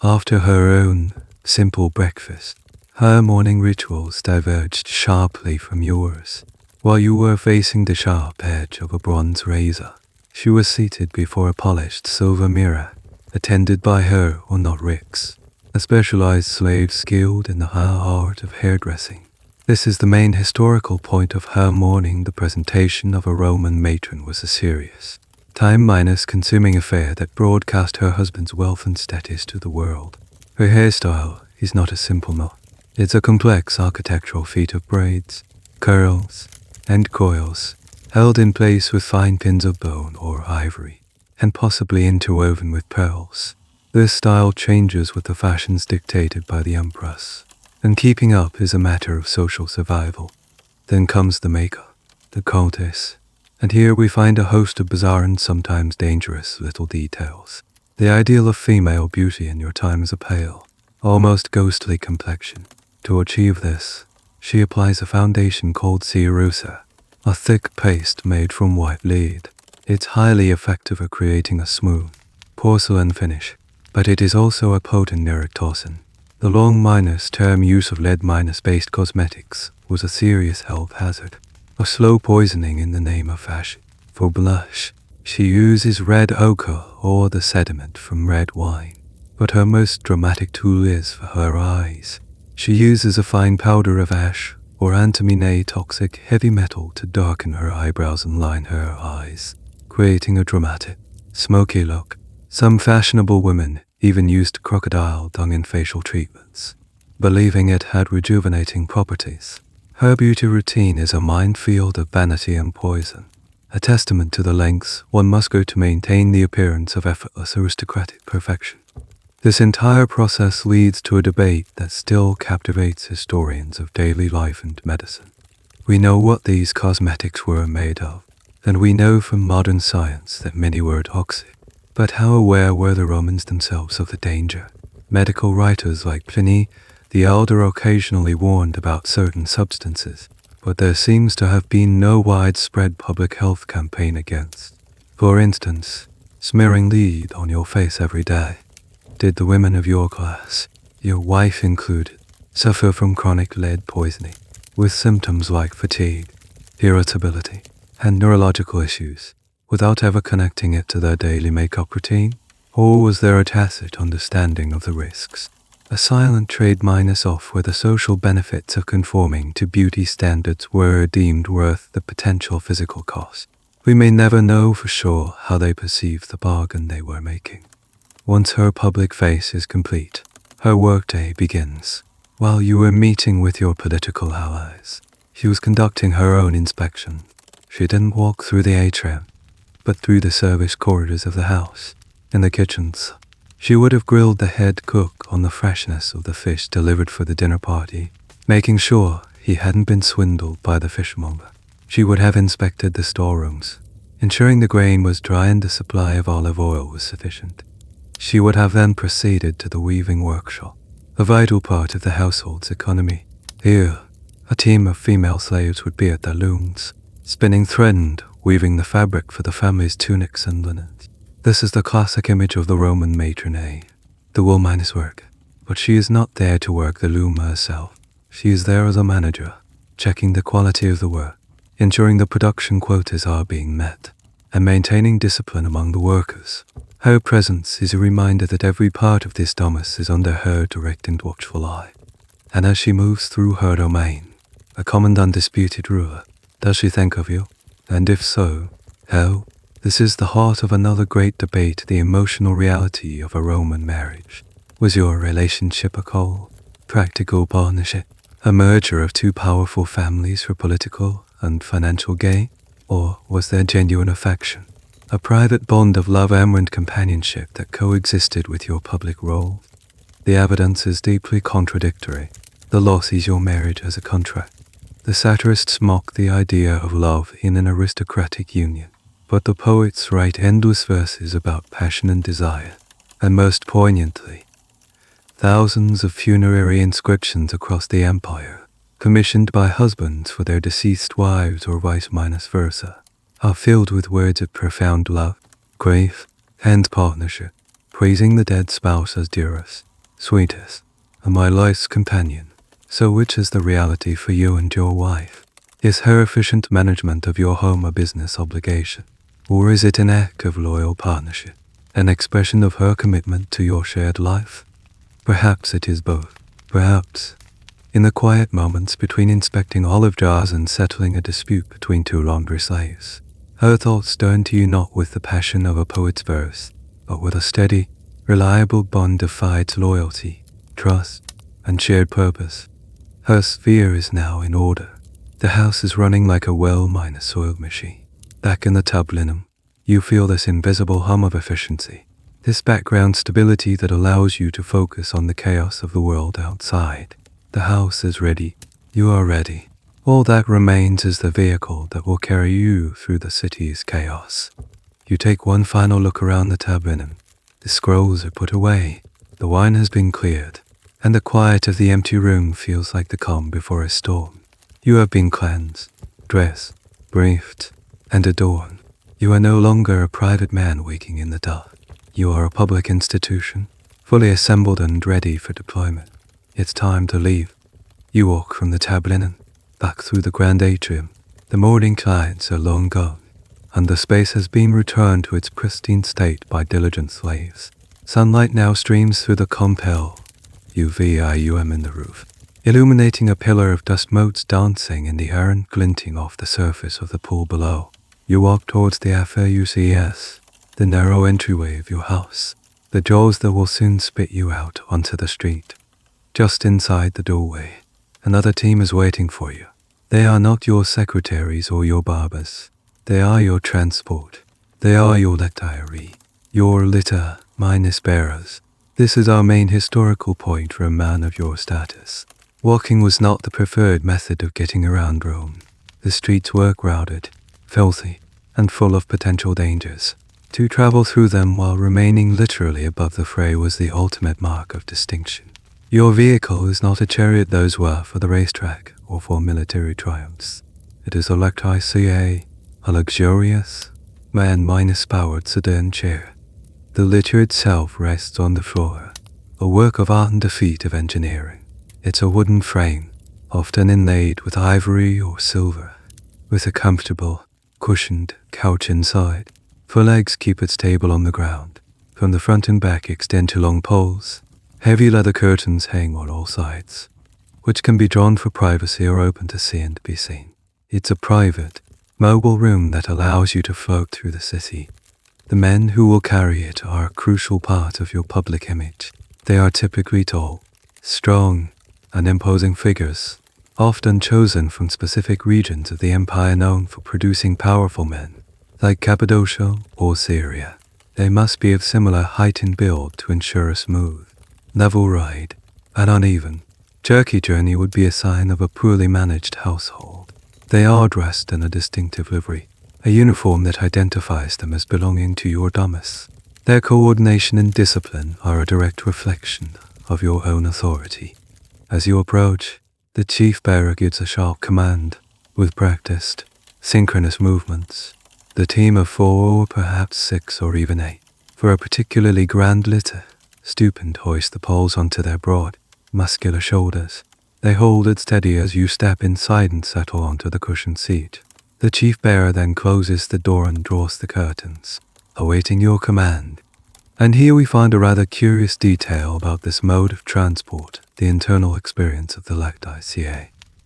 After her own simple breakfast, her morning rituals diverged sharply from yours. While you were facing the sharp edge of a bronze razor, she was seated before a polished silver mirror, attended by her Honorics, a specialized slave skilled in the high art of hairdressing. This is the main historical point of her morning. The presentation of a Roman matron was a serious, time-consuming affair that broadcast her husband's wealth and status to the world. Her hairstyle is not a simple knot. It's a complex architectural feat of braids, curls, and coils, held in place with fine pins of bone or ivory, and possibly interwoven with pearls. This style changes with the fashions dictated by the empress, and keeping up is a matter of social survival. Then comes the maker, the countess, and here we find a host of bizarre and sometimes dangerous little details. The ideal of female beauty in your time is a pale, almost ghostly complexion. To achieve this, she applies a foundation called cerussa, a thick paste made from white lead. It's highly effective at creating a smooth, porcelain finish, but it is also a potent neurotoxin. The long-term use of lead-based cosmetics was a serious health hazard, a slow poisoning in the name of fashion. For blush, she uses red ochre or the sediment from red wine, but her most dramatic tool is for her eyes. She uses a fine powder of ash or antimony toxic heavy metal to darken her eyebrows and line her eyes, creating a dramatic, smoky look. Some fashionable women even used crocodile dung in facial treatments, believing it had rejuvenating properties. Her beauty routine is a minefield of vanity and poison, a testament to the lengths one must go to maintain the appearance of effortless aristocratic perfection. This entire process leads to a debate that still captivates historians of daily life and medicine. We know what these cosmetics were made of, and we know from modern science that many were toxic. But how aware were the Romans themselves of the danger? Medical writers like Pliny the Elder occasionally warned about certain substances, but there seems to have been no widespread public health campaign against. For instance, smearing lead on your face every day. Did the women of your class, your wife included, suffer from chronic lead poisoning, with symptoms like fatigue, irritability, and neurological issues, without ever connecting it to their daily makeup routine? Or was there a tacit understanding of the risks, a silent trade off where the social benefits of conforming to beauty standards were deemed worth the potential physical cost? We may never know for sure how they perceived the bargain they were making. Once her public face is complete, her workday begins. While you were meeting with your political allies, she was conducting her own inspection. She didn't walk through the atrium, but through the service corridors of the house. In the kitchens, she would have grilled the head cook on the freshness of the fish delivered for the dinner party, making sure he hadn't been swindled by the fishmonger. She would have inspected the storerooms, ensuring the grain was dry and the supply of olive oil was sufficient. She would have then proceeded to the weaving workshop, a vital part of the household's economy. Here, a team of female slaves would be at their looms, spinning thread and weaving the fabric for the family's tunics and linens. This is the classic image of the Roman matrone, the woolminer's work. But she is not there to work the loom herself. She is there as a manager, checking the quality of the work, ensuring the production quotas are being met, and maintaining discipline among the workers. Her presence is a reminder that every part of this domus is under her direct and watchful eye. And as she moves through her domain, a common undisputed ruler, does she think of you? And if so, how? This is the heart of another great debate, the emotional reality of a Roman marriage. Was your relationship a cold, practical partnership, a merger of two powerful families for political and financial gain? Or was there genuine affection, a private bond of love and companionship that coexisted with your public role? The evidence is deeply contradictory. The law sees your marriage as a contract. The satirists mock the idea of love in an aristocratic union, but the poets write endless verses about passion and desire, and most poignantly, thousands of funerary inscriptions across the empire, commissioned by husbands for their deceased wives or vice versa, are filled with words of profound love, grief, and partnership, praising the dead spouse as dearest, sweetest, and my life's companion. So which is the reality for you and your wife? Is her efficient management of your home a business obligation? Or is it an act of loyal partnership, an expression of her commitment to your shared life? Perhaps it is both. Perhaps, in the quiet moments between inspecting olive jars and settling a dispute between two laundry slaves, her thoughts turn to you not with the passion of a poet's verse, but with a steady, reliable bond of fight, loyalty, trust, and shared purpose. Her sphere is now in order. The house is running like a well-soiled machine. Back in the tablinum, you feel this invisible hum of efficiency, this background stability that allows you to focus on the chaos of the world outside. The house is ready. You are ready. All that remains is the vehicle that will carry you through the city's chaos. You take one final look around the tablinum. The scrolls are put away. The wine has been cleared, and the quiet of the empty room feels like the calm before a storm. You have been cleansed, dressed, briefed, and adorned. You are no longer a private man waking in the dark. You are a public institution, fully assembled and ready for deployment. It's time to leave. You walk from the tab linen, back through the grand atrium. The morning clients are long gone, and the space has been returned to its pristine state by diligent slaves. Sunlight now streams through the compel UVIUM in the roof, illuminating a pillar of dust motes dancing in the air and glinting off the surface of the pool below. You walk towards the FAUCS, the narrow entryway of your house, the jaws that will soon spit you out onto the street. Just inside the doorway, another team is waiting for you. They are not your secretaries or your barbers. They are your transport. They are your lectiary, your litter minus bearers. This is our main historical point for a man of your status. Walking was not the preferred method of getting around Rome. The streets were crowded, filthy, and full of potential dangers. To travel through them while remaining literally above the fray was the ultimate mark of distinction. Your vehicle is not a chariot those were for the racetrack or for military triumphs. It is a lectice, a luxurious, man-powered sedan chair. The litter itself rests on the floor, a work of art and a feat of engineering. It's a wooden frame, often inlaid with ivory or silver, with a comfortable, cushioned couch inside. Four legs keep it stable on the ground. From the front and back extend to long poles. Heavy leather curtains hang on all sides, which can be drawn for privacy or open to see and be seen. It's a private, mobile room that allows you to float through the city. The men who will carry it are a crucial part of your public image. They are typically tall, strong, and imposing figures, often chosen from specific regions of the empire known for producing powerful men, like Cappadocia or Syria. They must be of similar height and build to ensure a smooth, level ride. An uneven, jerky journey would be a sign of a poorly managed household. They are dressed in a distinctive livery, a uniform that identifies them as belonging to your domus. Their coordination and discipline are a direct reflection of your own authority. As you approach, the chief bearer gives a sharp command, with practiced, synchronous movements. The team of 4 or perhaps 6 or even 8, for a particularly grand litter, stoop and hoist the poles onto their broad, muscular shoulders. They hold it steady as you step inside and settle onto the cushioned seat. The chief bearer then closes the door and draws the curtains, awaiting your command. And here we find a rather curious detail about this mode of transport, the internal experience of the lectice.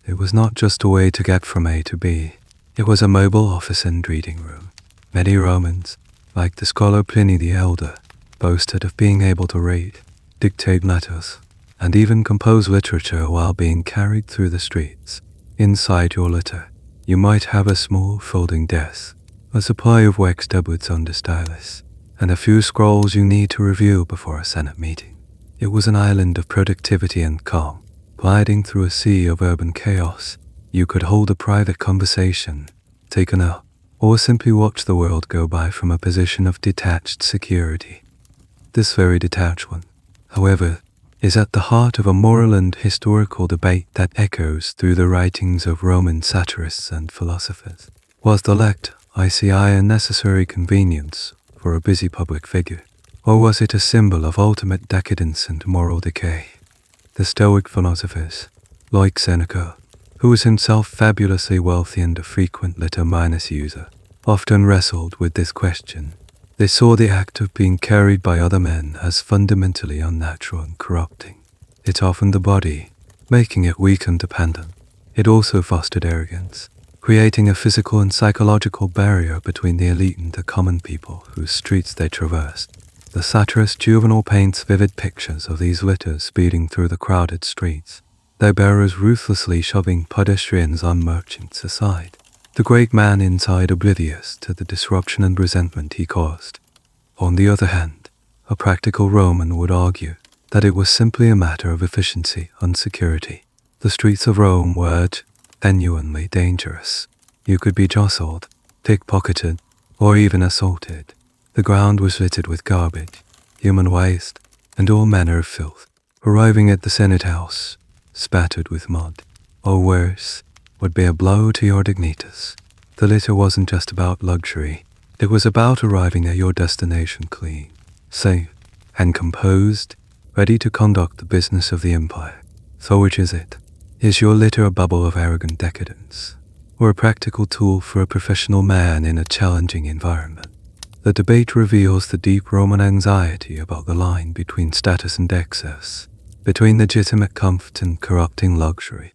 It was not just a way to get from A to B. It was a mobile office and reading room. Many Romans, like the scholar Pliny the Elder, boasted of being able to read, dictate letters, and even compose literature while being carried through the streets. Inside your litter, you might have a small folding desk, a supply of wax tablets under stylus, and a few scrolls you need to review before a Senate meeting. It was an island of productivity and calm. Gliding through a sea of urban chaos, you could hold a private conversation, take a nap, or simply watch the world go by from a position of detached security. This very detached one, however, is at the heart of a moral and historical debate that echoes through the writings of Roman satirists and philosophers. Was the lectice a necessary convenience for a busy public figure, or was it a symbol of ultimate decadence and moral decay? The Stoic philosophers, like Seneca, who was himself fabulously wealthy and a frequent litter minus user, often wrestled with this question. They saw the act of being carried by other men as fundamentally unnatural and corrupting. It toughened the body, making it weak and dependent. It also fostered arrogance, creating a physical and psychological barrier between the elite and the common people whose streets they traversed. The satirist Juvenal paints vivid pictures of these litters speeding through the crowded streets, their bearers ruthlessly shoving pedestrians and merchants aside. The great man inside oblivious to the disruption and resentment he caused. On the other hand, a practical Roman would argue that it was simply a matter of efficiency and security. The streets of Rome were genuinely dangerous. You could be jostled, pickpocketed, or even assaulted. The ground was littered with garbage, human waste, and all manner of filth. Arriving at the Senate House, spattered with mud, or worse, would be a blow to your dignitas. The litter wasn't just about luxury. It was about arriving at your destination clean, safe, and composed, ready to conduct the business of the empire. So which is it? Is your litter a bubble of arrogant decadence, or a practical tool for a professional man in a challenging environment? The debate reveals the deep Roman anxiety about the line between status and excess, between legitimate comfort and corrupting luxury.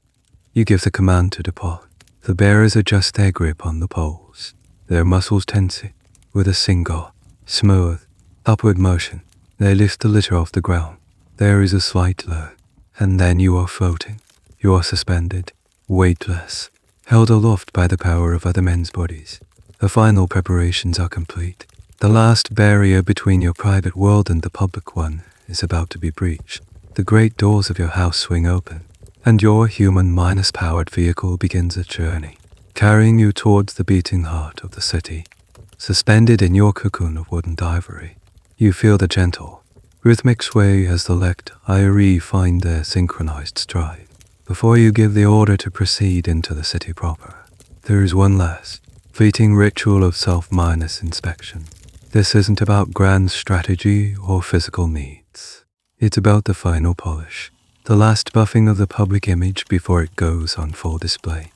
You give the command to depart. The bearers adjust their grip on the poles, their muscles tensing. With a single, smooth, upward motion, they lift the litter off the ground. There is a slight lurch, and then you are floating. You are suspended, weightless, held aloft by the power of other men's bodies. The final preparations are complete. The last barrier between your private world and the public one is about to be breached. The great doors of your house swing open, and your human-powered vehicle begins a journey, carrying you towards the beating heart of the city. Suspended in your cocoon of wood and ivory, you feel the gentle, rhythmic sway as the elect IRE find their synchronized stride. Before you give the order to proceed into the city proper, there is one last, fleeting ritual of self-inspection. This isn't about grand strategy or physical needs. It's about the final polish, the last buffing of the public image before it goes on full display.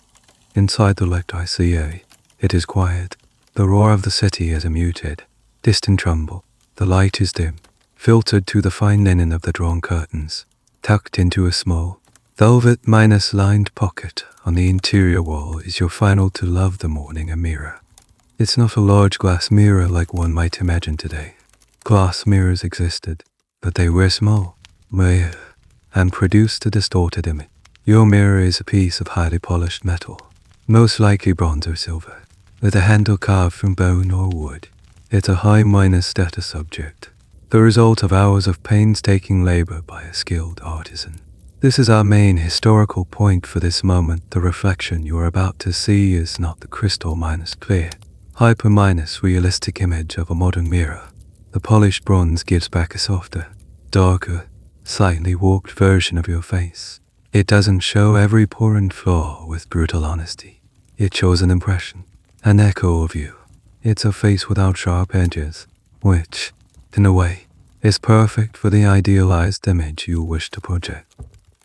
Inside the elect ICA, it is quiet. The roar of the city is a muted, distant rumble. The light is dim, filtered through the fine linen of the drawn curtains, tucked into a small, velvet-lined pocket on the interior wall is your final to love the morning a mirror. It's not a large glass mirror like one might imagine today. Glass mirrors existed, but they were small, and produced a distorted image. Your mirror is a piece of highly polished metal, most likely bronze or silver, with a handle carved from bone or wood. It's a high-minus status object, the result of hours of painstaking labor by a skilled artisan. This is our main historical point for this moment. The reflection you are about to see is not the crystal-clear, hyper-realistic image of a modern mirror. The polished bronze gives back a softer, darker, slightly warped version of your face. It doesn't show every pore and flaw with brutal honesty. It shows an impression, an echo of you. It's a face without sharp edges, which, in a way, is perfect for the idealized image you wish to project.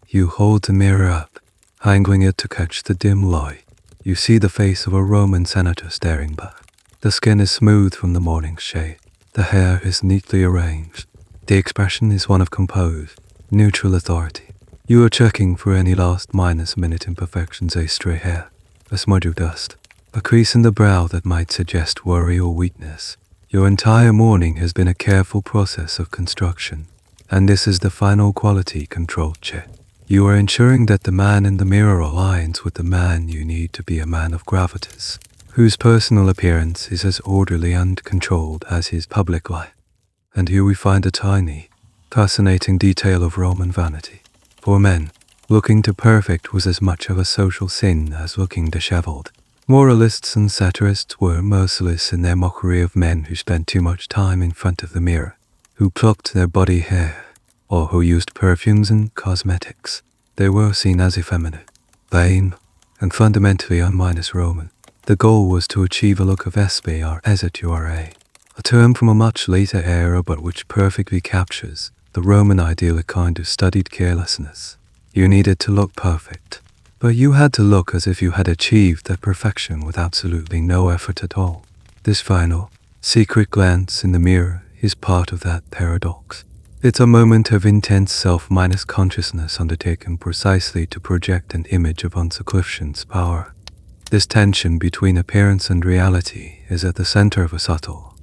You hold the mirror up, angling it to catch the dim light. You see the face of a Roman senator staring back. The skin is smooth from the morning's shade. The hair is neatly arranged. The expression is one of composed, neutral authority. You are checking for any last-minute imperfections: a stray hair, a smudge of dust, a crease in the brow that might suggest worry or weakness. Your entire morning has been a careful process of construction, and this is the final quality control check. You are ensuring that the man in the mirror aligns with the man you need to be, a man of gravitas, whose personal appearance is as orderly and controlled as his public life. And here we find a tiny, fascinating detail of Roman vanity. For men, looking too perfect was as much of a social sin as looking disheveled. Moralists and satirists were merciless in their mockery of men who spent too much time in front of the mirror, who plucked their body hair, or who used perfumes and cosmetics. They were seen as effeminate, vain, and fundamentally un-Roman. The goal was to achieve a look of esprit or esatura, a term from a much later era but which perfectly captures the Roman ideal, a kind of studied carelessness. You needed to look perfect, but you had to look as if you had achieved that perfection with absolutely no effort at all. This final, secret glance in the mirror is part of that paradox. It's a moment of intense self-consciousness undertaken precisely to project an image of unsubscription's power. This tension between appearance and reality is at the center of a subtle,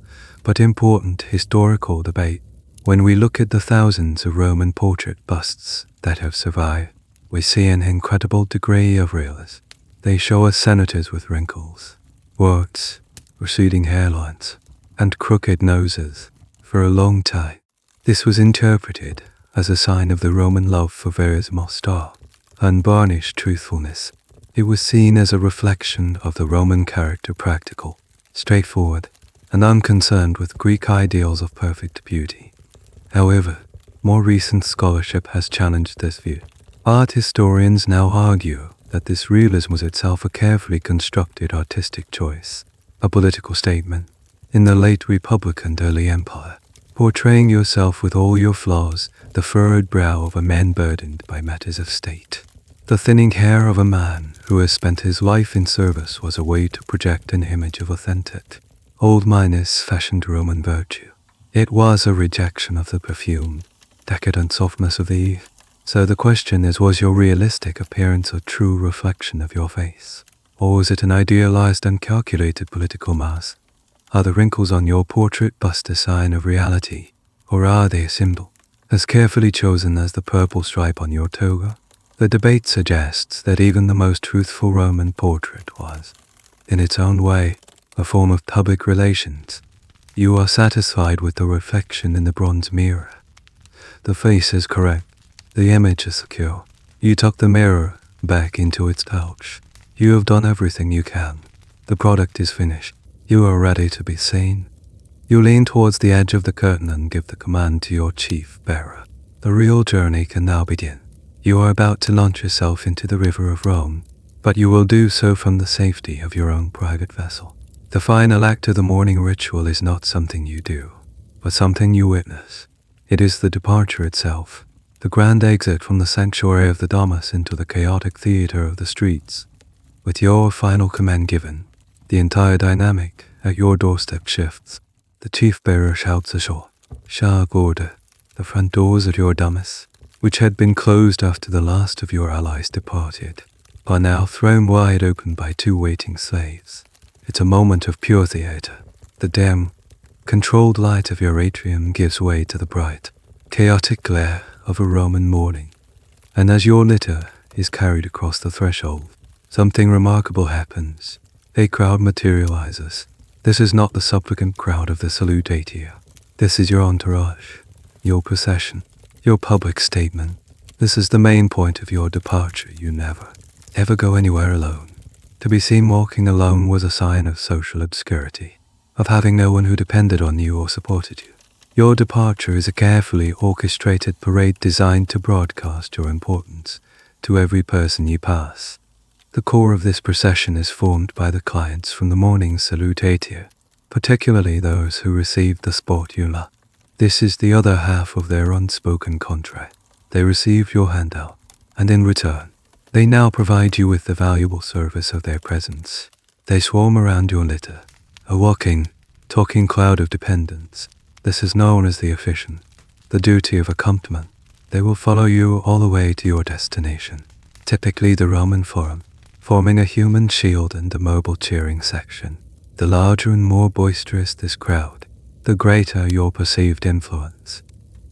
but important historical debate. When we look at the thousands of Roman portrait busts that have survived, we see an incredible degree of realism. They show us senators with wrinkles, warts, receding hairlines, and crooked noses. For a long time, this was interpreted as a sign of the Roman love for verismo stark, unvarnished truthfulness. It was seen as a reflection of the Roman character, practical, straightforward, and unconcerned with Greek ideals of perfect beauty. However, more recent scholarship has challenged this view. Art historians now argue that this realism was itself a carefully constructed artistic choice, a political statement. In the late Republic and early Empire, portraying yourself with all your flaws, the furrowed brow of a man burdened by matters of state. The thinning hair of a man who has spent his life in service was a way to project an image of authentic, old minus fashioned Roman virtue. It was a rejection of the perfumed, decadent softness of the Eve. So the question is, was your realistic appearance a true reflection of your face? Or was it an idealized and calculated political mask? Are the wrinkles on your portrait bust a sign of reality, or are they a symbol, as carefully chosen as the purple stripe on your toga? The debate suggests that even the most truthful Roman portrait was, in its own way, a form of public relations. You are satisfied with the reflection in the bronze mirror. The face is correct. The image is secure. You tuck the mirror back into its pouch. You have done everything you can. The product is finished. You are ready to be seen. You lean towards the edge of the curtain and give the command to your chief bearer. The real journey can now begin. You are about to launch yourself into the river of Rome, but you will do so from the safety of your own private vessel. The final act of the morning ritual is not something you do, but something you witness. It is the departure itself, the grand exit from the sanctuary of the domus into the chaotic theater of the streets. With your final command given, the entire dynamic at your doorstep shifts. The chief bearer shouts ashore, "Sharp order!" The front doors at your domus, which had been closed after the last of your allies departed, are now thrown wide open by 2 waiting slaves. It's a moment of pure theater. The dim, controlled light of your atrium gives way to the bright, chaotic glare of a Roman morning. And as your litter is carried across the threshold, something remarkable happens. A crowd materializes. This is not the supplicant crowd of the Salutatia. This is your entourage, your procession, your public statement. This is the main point of your departure. You never, ever go anywhere alone. To be seen walking alone was a sign of social obscurity, of having no one who depended on you or supported you. Your departure is a carefully orchestrated parade designed to broadcast your importance to every person you pass. The core of this procession is formed by the clients from the morning Salutatia, particularly those who received the sportula. This is the other half of their unspoken contract. They receive your handout, and in return, they now provide you with the valuable service of their presence. They swarm around your litter, a walking, talking cloud of dependents. This is known as the officiant, the duty of accompaniment. They will follow you all the way to your destination, typically the Roman Forum, forming a human shield and a mobile cheering section. The larger and more boisterous this crowd, the greater your perceived influence.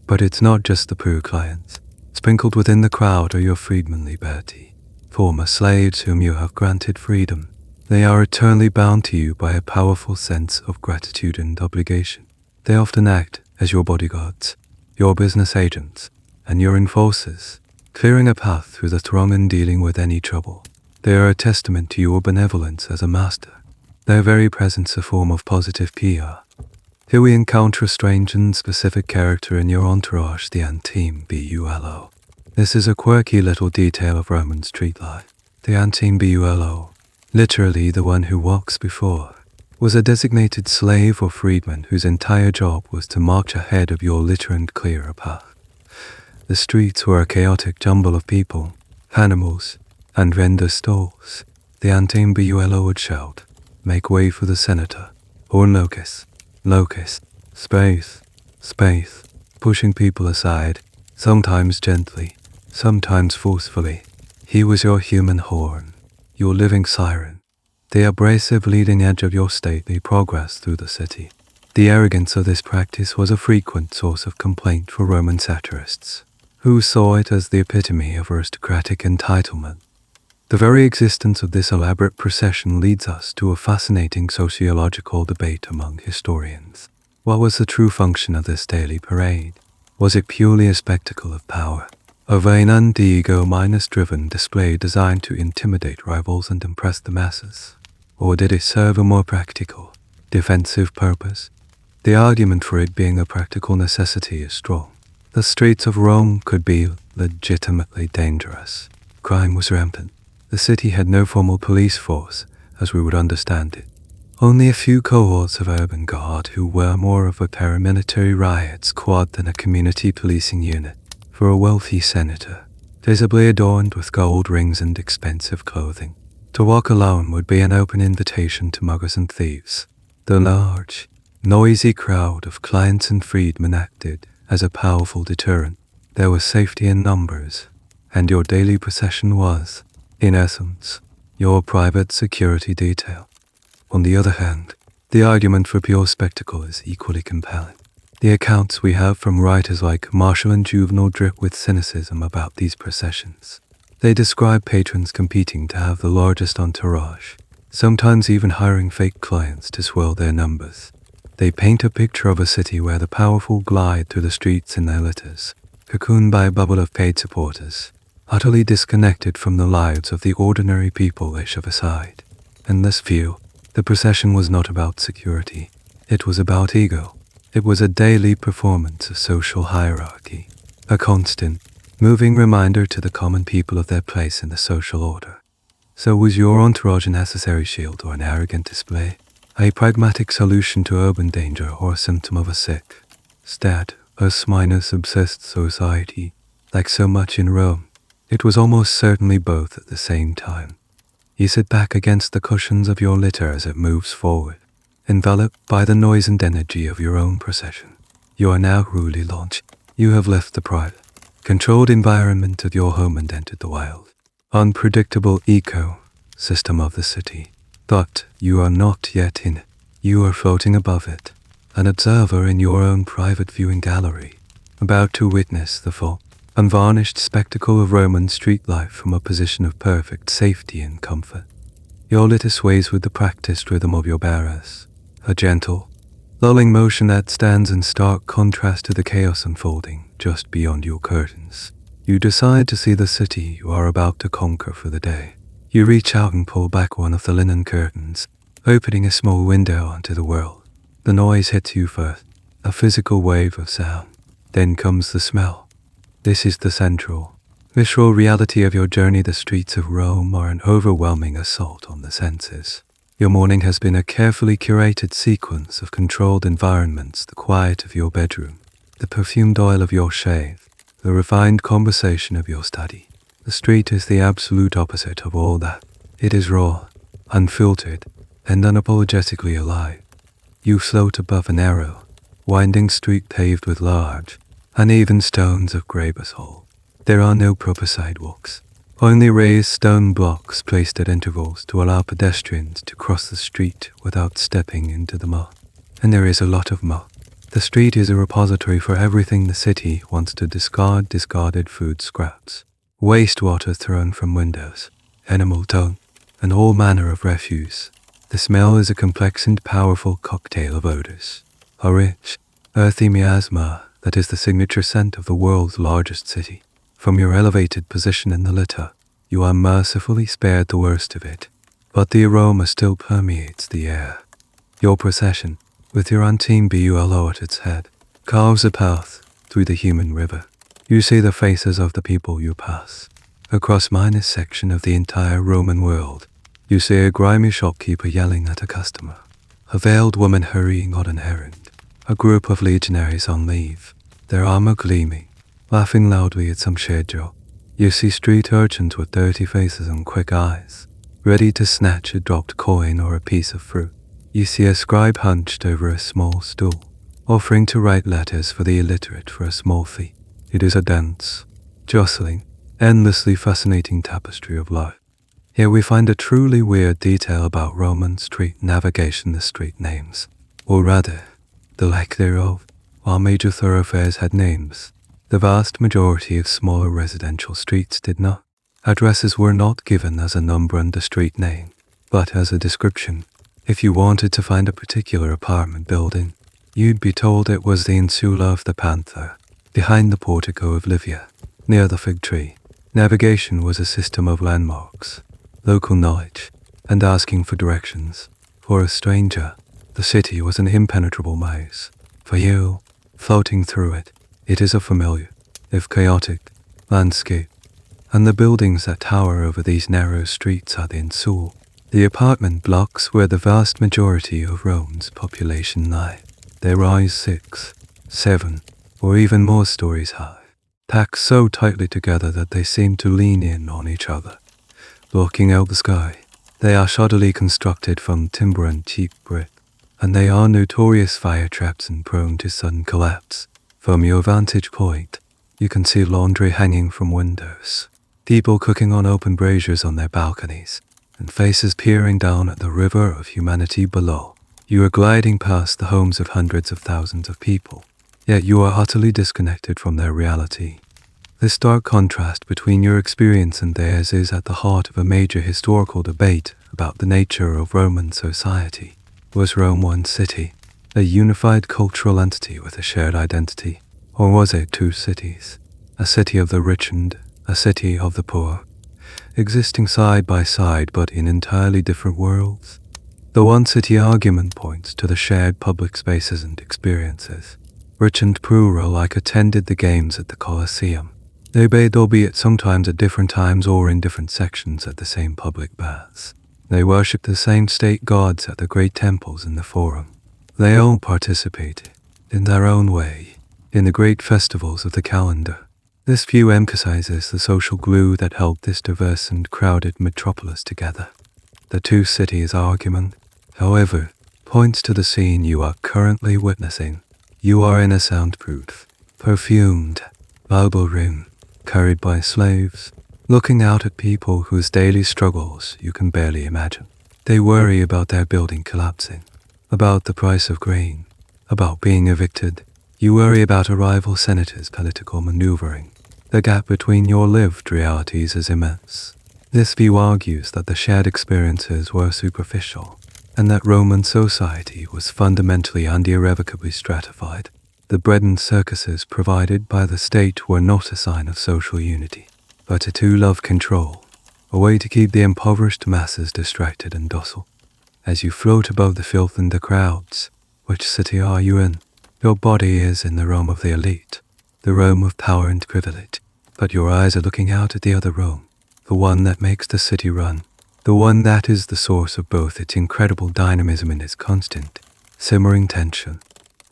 But it's not just the poor clients. Sprinkled within the crowd are your freedmen liberti, former slaves whom you have granted freedom. They are eternally bound to you by a powerful sense of gratitude and obligation. They often act as your bodyguards, your business agents, and your enforcers, clearing a path through the throng and dealing with any trouble. They are a testament to your benevolence as a master. Their very presence a form of positive PR. Here we encounter a strange and specific character in your entourage, the Antime Bulo. This is a quirky little detail of Roman street life. The Antime Bulo, literally the one who walks before, was a designated slave or freedman whose entire job was to march ahead of your litter and clear a path. The streets were a chaotic jumble of people, animals, and vendor stalls. The Antime Bulo would shout, "Make way for the senator," or "Locus, locus, space, space," pushing people aside, sometimes gently, sometimes forcefully. He was your human horn, your living siren, the abrasive leading edge of your stately progress through the city. The arrogance of this practice was a frequent source of complaint for Roman satirists, who saw it as the epitome of aristocratic entitlement. The very existence of this elaborate procession leads us to a fascinating sociological debate among historians. What was the true function of this daily parade? Was it purely a spectacle of power, a vain and ego-driven display designed to intimidate rivals and impress the masses? Or did it serve a more practical, defensive purpose? The argument for it being a practical necessity is strong. The streets of Rome could be legitimately dangerous. Crime was rampant. The city had no formal police force, as we would understand it. Only a few cohorts of urban guard who were more of a paramilitary riot squad than a community policing unit. For a wealthy senator, visibly adorned with gold rings and expensive clothing, to walk alone would be an open invitation to muggers and thieves. The large, noisy crowd of clients and freedmen acted as a powerful deterrent. There was safety in numbers, and your daily procession was, in essence, your private security detail. On the other hand, the argument for pure spectacle is equally compelling. The accounts we have from writers like Marshall and Juvenal drip with cynicism about these processions. They describe patrons competing to have the largest entourage, sometimes even hiring fake clients to swell their numbers. They paint a picture of a city where the powerful glide through the streets in their litters, cocooned by a bubble of paid supporters, utterly disconnected from the lives of the ordinary people they shove aside. In this view, the procession was not about security. It was about ego. It was a daily performance of social hierarchy, a constant, moving reminder to the common people of their place in the social order. So was your entourage a necessary shield or an arrogant display? A pragmatic solution to urban danger or a symptom of a sick, stat, us minus obsessed society, like so much in Rome? It was almost certainly both at the same time. You sit back against the cushions of your litter as it moves forward, enveloped by the noise and energy of your own procession. You are now really launched. You have left the private, controlled environment of your home and entered the wild, unpredictable eco-system of the city. But you are not yet in it. You are floating above it, an observer in your own private viewing gallery, about to witness the full, unvarnished spectacle of Roman street life from a position of perfect safety and comfort. Your litter sways with the practiced rhythm of your bearers, a gentle, lulling motion that stands in stark contrast to the chaos unfolding just beyond your curtains. You decide to see the city you are about to conquer for the day. You reach out and pull back one of the linen curtains, opening a small window onto the world. The noise hits you first, a physical wave of sound. Then comes the smell. This is the central, visceral reality of your journey. The streets of Rome are an overwhelming assault on the senses. Your morning has been a carefully curated sequence of controlled environments: the quiet of your bedroom, the perfumed oil of your shave, the refined conversation of your study. The street is the absolute opposite of all that. It is raw, unfiltered, and unapologetically alive. You float above a narrow, winding street paved with large, uneven stones of grey basalt. There are no proper sidewalks, only raised stone blocks placed at intervals to allow pedestrians to cross the street without stepping into the mud. And there is a lot of mud. The street is a repository for everything the city wants to discard: discarded food scraps, wastewater thrown from windows, animal dung, and all manner of refuse. The smell is a complex and powerful cocktail of odors, a rich, earthy miasma that is the signature scent of the world's largest city. From your elevated position in the litter, you are mercifully spared the worst of it, but the aroma still permeates the air. Your procession, with your unseen BULO at its head, carves a path through the human river. You see the faces of the people you pass. Across minus section of the entire Roman world, you see a grimy shopkeeper yelling at a customer, a veiled woman hurrying on an errand, a group of legionaries on leave, their armor gleaming, laughing loudly at some shared joke. You see street urchins with dirty faces and quick eyes, ready to snatch a dropped coin or a piece of fruit. You see a scribe hunched over a small stool, offering to write letters for the illiterate for a small fee. It is a dense, jostling, endlessly fascinating tapestry of life. Here we find a truly weird detail about Roman street navigation: the street names, or rather, the lack thereof. While major thoroughfares had names, the vast majority of smaller residential streets did not. Addresses were not given as a number and a street name, but as a description. If you wanted to find a particular apartment building, you'd be told it was the Insula of the Panther, behind the portico of Livia, near the fig tree. Navigation was a system of landmarks, local knowledge, and asking for directions. For a stranger, the city was an impenetrable maze. For you, floating through it, it is a familiar, if chaotic, landscape. And the buildings that tower over these narrow streets are the Insula. The apartment blocks where the vast majority of Rome's population lie. They rise 6, 7, or even more stories high, packed so tightly together that they seem to lean in on each other, blocking out the sky. They are shoddily constructed from timber and cheap brick, and they are notorious fire traps and prone to sudden collapse. From your vantage point, you can see laundry hanging from windows, people cooking on open braziers on their balconies, and faces peering down at the river of humanity below. You are gliding past the homes of hundreds of thousands of people, yet you are utterly disconnected from their reality. This stark contrast between your experience and theirs is at the heart of a major historical debate about the nature of Roman society. Was Rome one city, a unified cultural entity with a shared identity, or was it two cities, a city of the rich and a city of the poor, existing side by side but in entirely different worlds? The one-city argument points to the shared public spaces and experiences. Rich and poor alike attended the games at the Colosseum. They bathed, albeit sometimes at different times or in different sections, at the same public baths. They worshipped the same state gods at the great temples in the Forum. They all participated, in their own way, in the great festivals of the calendar. This view emphasizes the social glue that held this diverse and crowded metropolis together. The two cities argument, however, points to the scene you are currently witnessing. You are in a soundproof, perfumed, marble room, carried by slaves, looking out at people whose daily struggles you can barely imagine. They worry about their building collapsing, about the price of grain, about being evicted. You worry about a rival senator's political maneuvering. The gap between your lived realities is immense. This view argues that the shared experiences were superficial, and that Roman society was fundamentally and irrevocably stratified. The bread and circuses provided by the state were not a sign of social unity, but a tool of control, a way to keep the impoverished masses distracted and docile. As you float above the filth and the crowds, which city are you in? Your body is in the Rome of the elite, the Rome of power and privilege, but your eyes are looking out at the other Rome, the one that makes the city run, the one that is the source of both its incredible dynamism and its constant, simmering tension.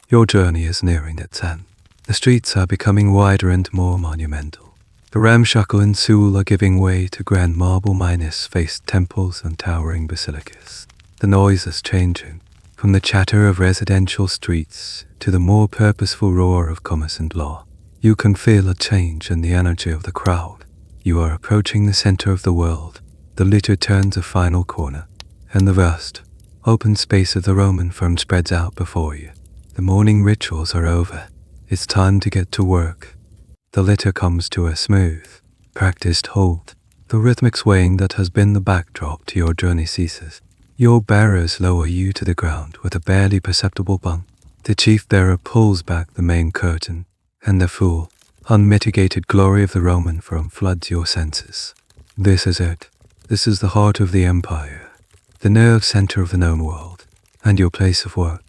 Your journey is nearing its end. The streets are becoming wider and more monumental. The ramshackle and Seoul are giving way to grand marble minus-faced temples and towering basilicas. The noise is changing, from the chatter of residential streets to the more purposeful roar of commerce and law. You can feel a change in the energy of the crowd. You are approaching the center of the world. The litter turns a final corner, and the vast, open space of the Roman Forum spreads out before you. The morning rituals are over. It's time to get to work. The litter comes to a smooth, practiced halt. The rhythmic swaying that has been the backdrop to your journey ceases. Your bearers lower you to the ground with a barely perceptible bump. The chief bearer pulls back the main curtain, and the full, unmitigated glory of the Roman Forum floods your senses. This is it. This is the heart of the empire, the nerve center of the known world, and your place of work.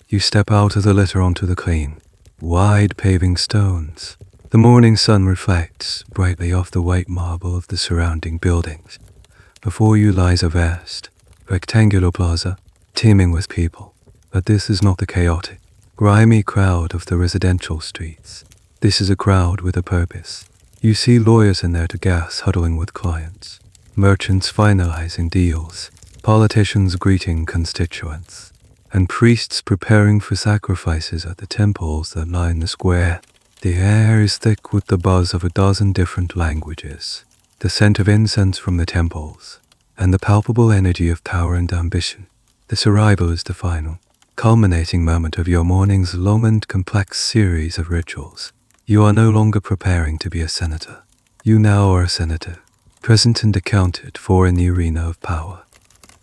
You step out of the litter onto the clean, wide paving stones. The morning sun reflects brightly off the white marble of the surrounding buildings. Before you lies a vast, rectangular plaza, teeming with people. But this is not the chaotic, grimy crowd of the residential streets. This is a crowd with a purpose. You see lawyers in there to gas huddling with clients, merchants finalizing deals, politicians greeting constituents, and priests preparing for sacrifices at the temples that line the square. The air is thick with the buzz of a dozen different languages, the scent of incense from the temples, and the palpable energy of power and ambition. This arrival is the final, culminating moment of your morning's long and complex series of rituals. You are no longer preparing to be a senator. You now are a senator, present and accounted for in the arena of power.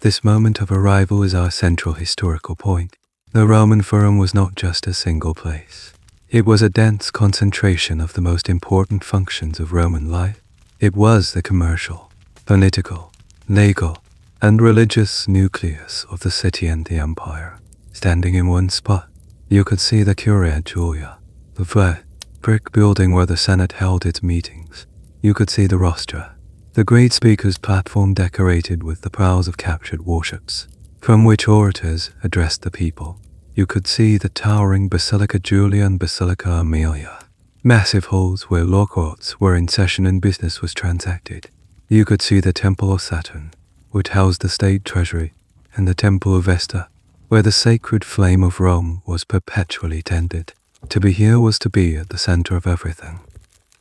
This moment of arrival is our central historical point. The Roman Forum was not just a single place. It was a dense concentration of the most important functions of Roman life. It was the commercial, political, legal, and religious nucleus of the city and the empire. Standing in one spot, you could see the Curia Julia, the flat, brick building where the Senate held its meetings. You could see the rostra, The great speaker's platform decorated with the prows of captured warships, from which orators addressed the people. You could see the towering Basilica Julia and Basilica Amelia, massive halls where law courts were in session and business was transacted. You could see the Temple of Saturn, which housed the state treasury, and the Temple of Vesta, where the sacred flame of Rome was perpetually tended. To be here was to be at the center of everything.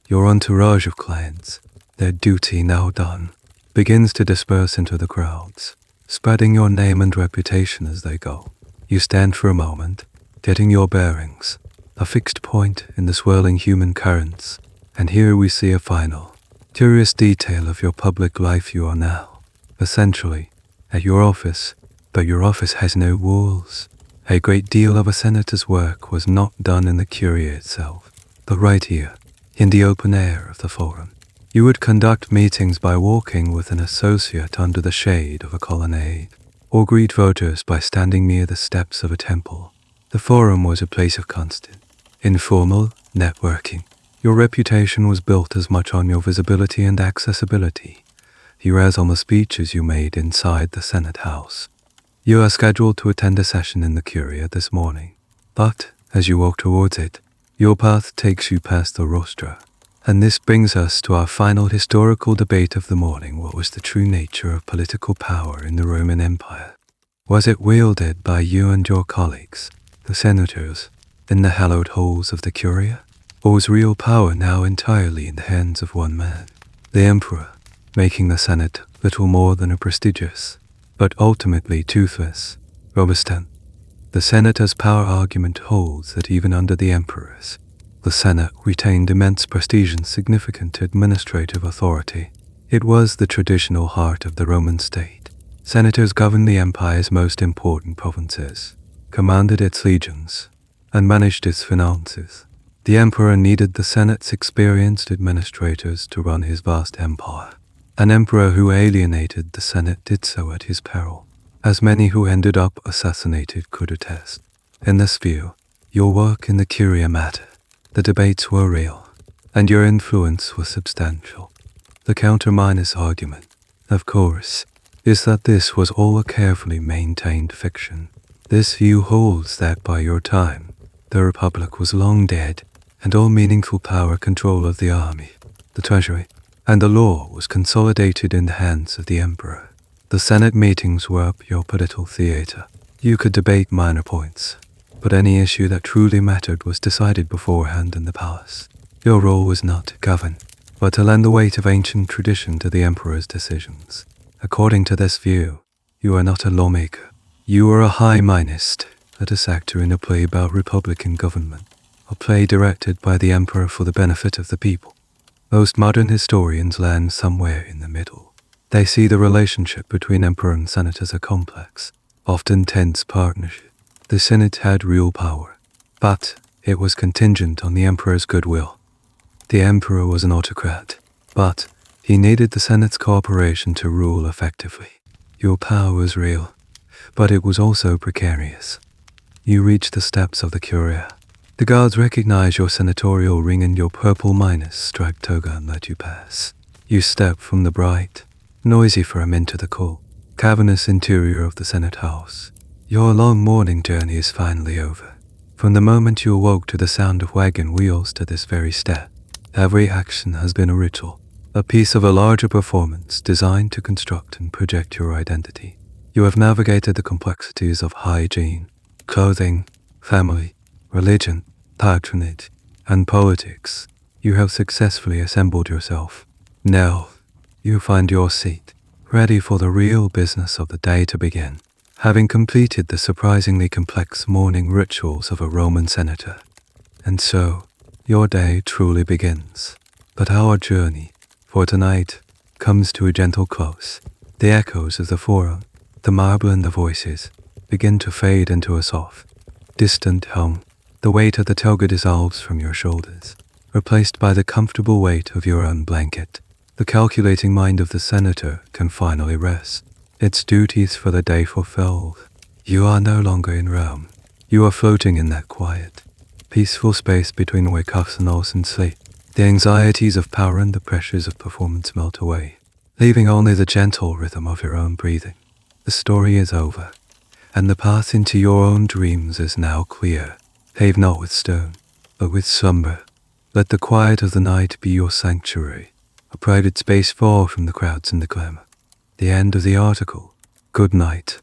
Your entourage of clients, their duty now done, begins to disperse into the crowds, spreading your name and reputation as they go. You stand for a moment, getting your bearings, a fixed point in the swirling human currents, and here we see a final, curious detail of your public life. You are now, essentially, at your office, but your office has no walls. A great deal of a senator's work was not done in the curia itself, but right here, in the open air of the forum. You would conduct meetings by walking with an associate under the shade of a colonnade, or greet voters by standing near the steps of a temple. The forum was a place of constant, informal networking. Your reputation was built as much on your visibility and accessibility as on the speeches you made inside the Senate House. You are scheduled to attend a session in the curia this morning, but as you walk towards it, your path takes you past the rostra. And this brings us to our final historical debate of the morning. What was the true nature of political power in the Roman Empire? Was it wielded by you and your colleagues, the senators, in the hallowed halls of the curia? Or was real power now entirely in the hands of one man, the emperor, making the Senate little more than a prestigious, but ultimately toothless, Robustan? The senator's power argument holds that even under the emperors, the Senate retained immense prestige and significant administrative authority. It was the traditional heart of the Roman state. Senators governed the empire's most important provinces, commanded its legions, and managed its finances. The emperor needed the Senate's experienced administrators to run his vast empire. An emperor who alienated the Senate did so at his peril, as many who ended up assassinated could attest. In this view, your work in the curia mattered. The debates were real, and your influence was substantial. The counter-minus argument, of course, is that this was all a carefully maintained fiction. This view holds that by your time, the Republic was long dead, and all meaningful power control of the army, the treasury, and the law was consolidated in the hands of the emperor. The Senate meetings were up your political theater. You could debate minor points, but any issue that truly mattered was decided beforehand in the palace. Your role was not to govern, but to lend the weight of ancient tradition to the emperor's decisions. According to this view, you are not a lawmaker. You are a high-minist, a actor in a play about republican government, a play directed by the emperor for the benefit of the people. Most modern historians land somewhere in the middle. They see the relationship between emperor and senate as a complex, often tense partnership. The Senate had real power, but it was contingent on the emperor's goodwill. The emperor was an autocrat, but he needed the Senate's cooperation to rule effectively. Your power was real, but it was also precarious. You reached the steps of the curia. The guards recognized your senatorial ring and your purple striped toga and let you pass. You stepped from the bright, noisy forum into the cool, cavernous interior of the Senate House. Your long morning journey is finally over. From the moment you awoke to the sound of wagon wheels to this very step, every action has been a ritual, a piece of a larger performance designed to construct and project your identity. You have navigated the complexities of hygiene, clothing, family, religion, patronage, and politics. You have successfully assembled yourself. Now, you find your seat, ready for the real business of the day to begin. Having completed the surprisingly complex morning rituals of a Roman senator. And so, your day truly begins. But our journey, for tonight, comes to a gentle close. The echoes of the forum, the marble and the voices, begin to fade into a soft, distant hum. The weight of the toga dissolves from your shoulders, replaced by the comfortable weight of your own blanket. The calculating mind of the senator can finally rest. Its duties for the day fulfilled. You are no longer in Rome. You are floating in that quiet, peaceful space between wake-ups and sleep. The anxieties of power and the pressures of performance melt away. leaving only the gentle rhythm of your own breathing. The story is over, and the path into your own dreams is now clear, paved not with stone, but with slumber. Let the quiet of the night be your sanctuary, a private space far from the crowds and the glamour. The end of the article. Good night.